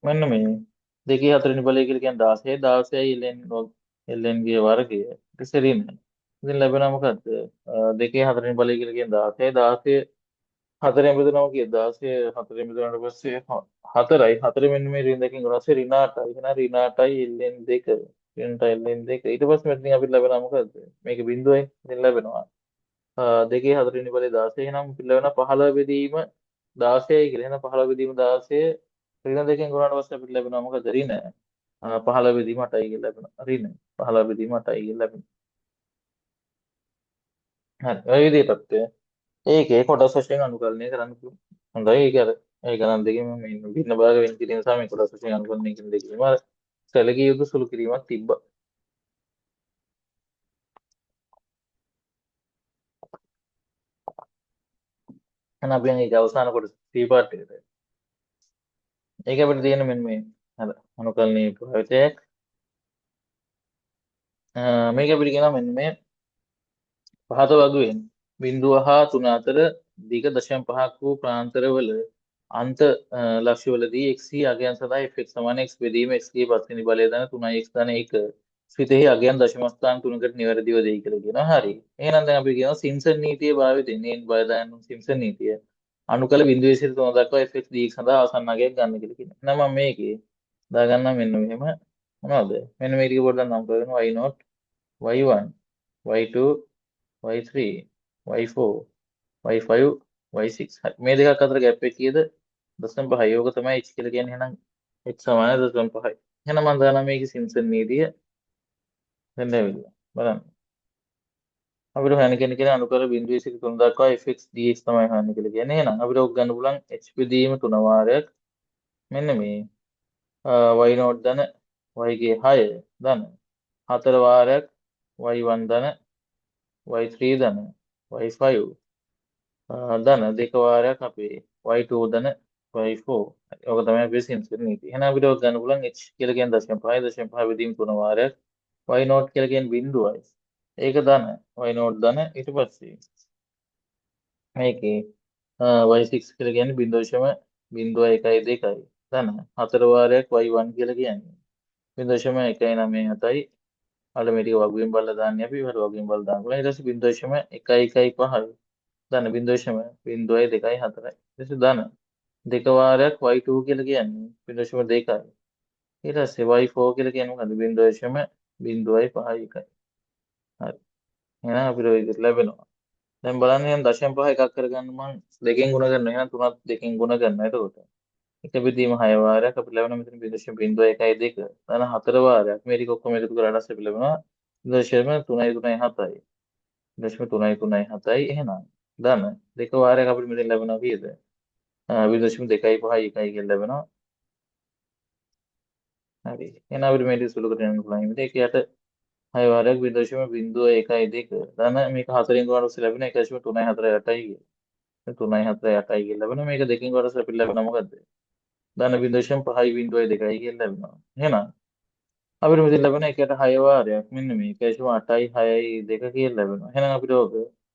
A: මෙන්න මේ දෙකේ හතරවෙනි බලය කියලා කියන්නේ 16 16යි ln ගේ වර්ගය ඉතින් ඉතින් ලැබෙනවා මොකද්ද? දෙකේ හතරවෙනි බලය කියලා කියන්නේ 16 16 හතරෙන් බෙදනවා කිය 16 හතරෙන් බෙදුවාට පස්සේ හතරයි හතර මෙන්න මේ රින් දෙකකින් ගොඩක් රින 8යි එහෙනම් රින 8යි ln 2 රින් ln 2 ඊට පස්සේ මෙතනින් අපිට ලැබෙනවා මොකද්ද? මේක බිඳුවයි ඉතින් ලැබෙනවා දෙකේ හතරවෙනි බලය 16 එහෙනම් අපිට ලැබෙනවා 15 බෙදීම 16යි කියලා. එහෙනම් 15 බෙදීම 16 රින දෙකෙන් ගොඩනට පස්සේ අපිට ලැබෙනවා මොකද? රින 15 බෙදීම 8යි කියලා ලැබෙනවා. රින 15 බෙදීම 8යි කියලා ලැබෙනවා. හරි. ඔය විදිහටත් ඒකේ කොටස් වශයෙන් අනුකලනය කරන්න පුළුවන්. හොඳයි ඒක අර ඒ ගණන් දෙකෙන් මේ භින්න භාග වෙන් කිරීම සහ මේ කොටස් වශයෙන් අනුකලනය කිරීම දෙකේම අර සැලකිය යුතු සුළු කිරීමක් තිබ්බා. එහෙනම් අපි යන් ඒක අවසාන කොටස C part එකට. ඒක අපිට තියෙන මෙන්න මේ අර අනුකලනීය ප්‍රායෝගිකයක්. මේක අපිට කියනවා මෙන්න මේ පහත වගුවෙන් බිඳුව හා තුන අතර දිග 0.5ක් වූ ප්‍රාන්තරවල අන්ත ලක්ෂ්‍යවලදී x අගයන් සඳහා f(x) සමාන x බෙදීම x ගේ පස්වෙනි බලය ධන 3x ධන 1 ස්විතෙහි අගයන් දශම ස්ථාන තුනකට නිවැරදිව දෙයි කියලා කියනවා. හරි. එහෙනම් දැන් අපි කියනවා සිම්සන් නීතිය භාවිතයෙන් මේ බය දාන සිම්සන් නීතිය අනුකල බිඳුවේ සිට 3 දක්වා f(x) dx සඳහා අවසන් අගයක් ගන්න කියලා කියනවා. එහෙනම් මම මේකේ දාගන්නම් මෙන්න මෙහෙම මොනවද? මෙන්න මේ ටික පොඩ්ඩක් නම් කරගෙන y0 y1 y2 y3 y4 y5 y6 හරි මේ දෙකක් අතර ගැප් එක කීයද 0.5 යෝග තමයි h කියලා කියන්නේ එහෙනම් h සමාන 0.5 එහෙනම් මම දානවා මේකේ සිම්සන් නීතිය දැන් ඇවිල්ලා බලන්න අපිට හොයන්න කියන අනුකර බිඳුවේ සිට 3 දක්වා fx dx තමයි හොයන්න කියලා කියන්නේ එහෙනම් අපිට ඔක් ගන්න පුළුවන් h බෙදීම 3 වාරයක් මෙන්න මේ y0 ධන y ගේ 6 ධන 4 වාරයක් y1 ධන y3 ධන y5 ධන දෙක වාරයක් අපේ y2 ධන y4 ඕක තමයි අපේ සිම්පල් නීතිය. එහෙනම් අපිට ඔක ගන්න පුළුවන් h කියලා කියන්නේ 0.5 බෙදීම 3 වාරයක් y0 කියලා කියන්නේ බිඳුවයි. ඒක ධන y0 ධන ඊට පස්සේ මේකේ y6 කියලා කියන්නේ 0.01 ධන 4 වාරයක් y1 කියලා කියන්නේ 0.197යි අර මේ ටික වගුවෙන් බලලා දාන්නේ අපි වල වගුවෙන් බලලා දානවා. ඊට පස්සේ 0.115 ධන 0.02 4යි ඊට පස්සේ ධන දෙක වාරයක් y2 කියලා කියන්නේ 0.2යි ඊට පස්සේ y4 කියලා කියන්නේ මොකද්ද 0.05 හරි එහෙනම් අපිට ඔය විදිහට ලැබෙනවා දැන් බලන්න එහෙනම් 0.5 එකක් කරගන්න මම දෙකෙන් ගුණ කරනවා එහෙනම් තුනත් දෙකෙන් ගුණ කරනවා එතකොට එක බෙදීම 6 වාරයක් අපිට ලැබෙනවා මෙතන 0.01 ධන 4 වාරයක් මේ ටික ඔක්කොම එකතු කරලා ඊට පස්සේ අපිට ලැබෙනවා 0.337යි 0.337යි එහෙනම් ධන දෙක වාරයක් අපිට මෙතන ලැබෙනවා කීයද 0.25 එකයි කියලා ලැබෙනවා. හරි. එහෙනම් අපිට මේ ටික සුළු කරගෙන යන්න පුළුවන්. මේක යට 6 වාරයක් 0.01 ධන මේක 4න් ගුණන පස්සේ ලැබෙන 1.348යි කියලා. 348යි කියලා ලැබෙනවා. මේක දෙකෙන් ගුණන අපිට ලැබෙනවා මොකද්ද? ධන 0.502යි කියලා ලැබෙනවා. එහෙනම් අපිට මෙතන ලැබෙන එකට 6 වාරයක් මෙන්න මේක ඒකම 8යි 6යි 2 කියලා ලැබෙනවා. එහෙනම් අපිට ඕක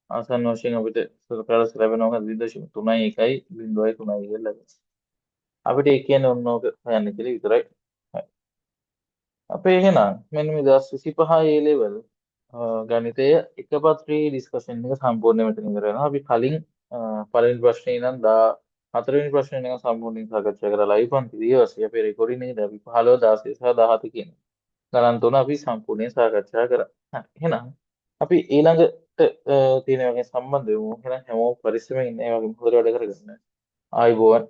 A: ආසන්න වශයෙන් අපිට සරලව ලැබෙනවා 0.3යි 1යි 0.3යි කියලා ලැබෙනවා. අපිට ඒ කියන්නේ ඔන්න ඕක හොයන්න කියලා විතරයි. හරි. අපේ එහෙනම් මෙන්න මේ 2025 A level ගණිතය එක පත්‍රයේ ඩිස්කෂන් එක සම්පූර්ණ මෙතන ඉවර වෙනවා. අපි කලින් පළවෙනි ප්‍රශ්නේ ඉඳන් 14 වෙනි ප්‍රශ්නේ වෙනකන් සම්පූර්ණයෙන් සාකච්ඡා කරලා ලයිව් පන්ති ඊවසේ අපේ රෙකෝඩින් එකේදී අපි 15 16 සහ 17 කියන ගණන් තුන අපි සම්පූර්ණයෙන් සාකච්ඡා කරා. හරි. එහෙනම් අපි ඊළඟට තියෙන වගේ සම්බන්ධ වෙමු. එහෙනම් හැමෝම පරිස්සමෙන් ඉන්න ඒ වගේ හොඳට වැඩ කරගන්න. ආයුබෝවන්.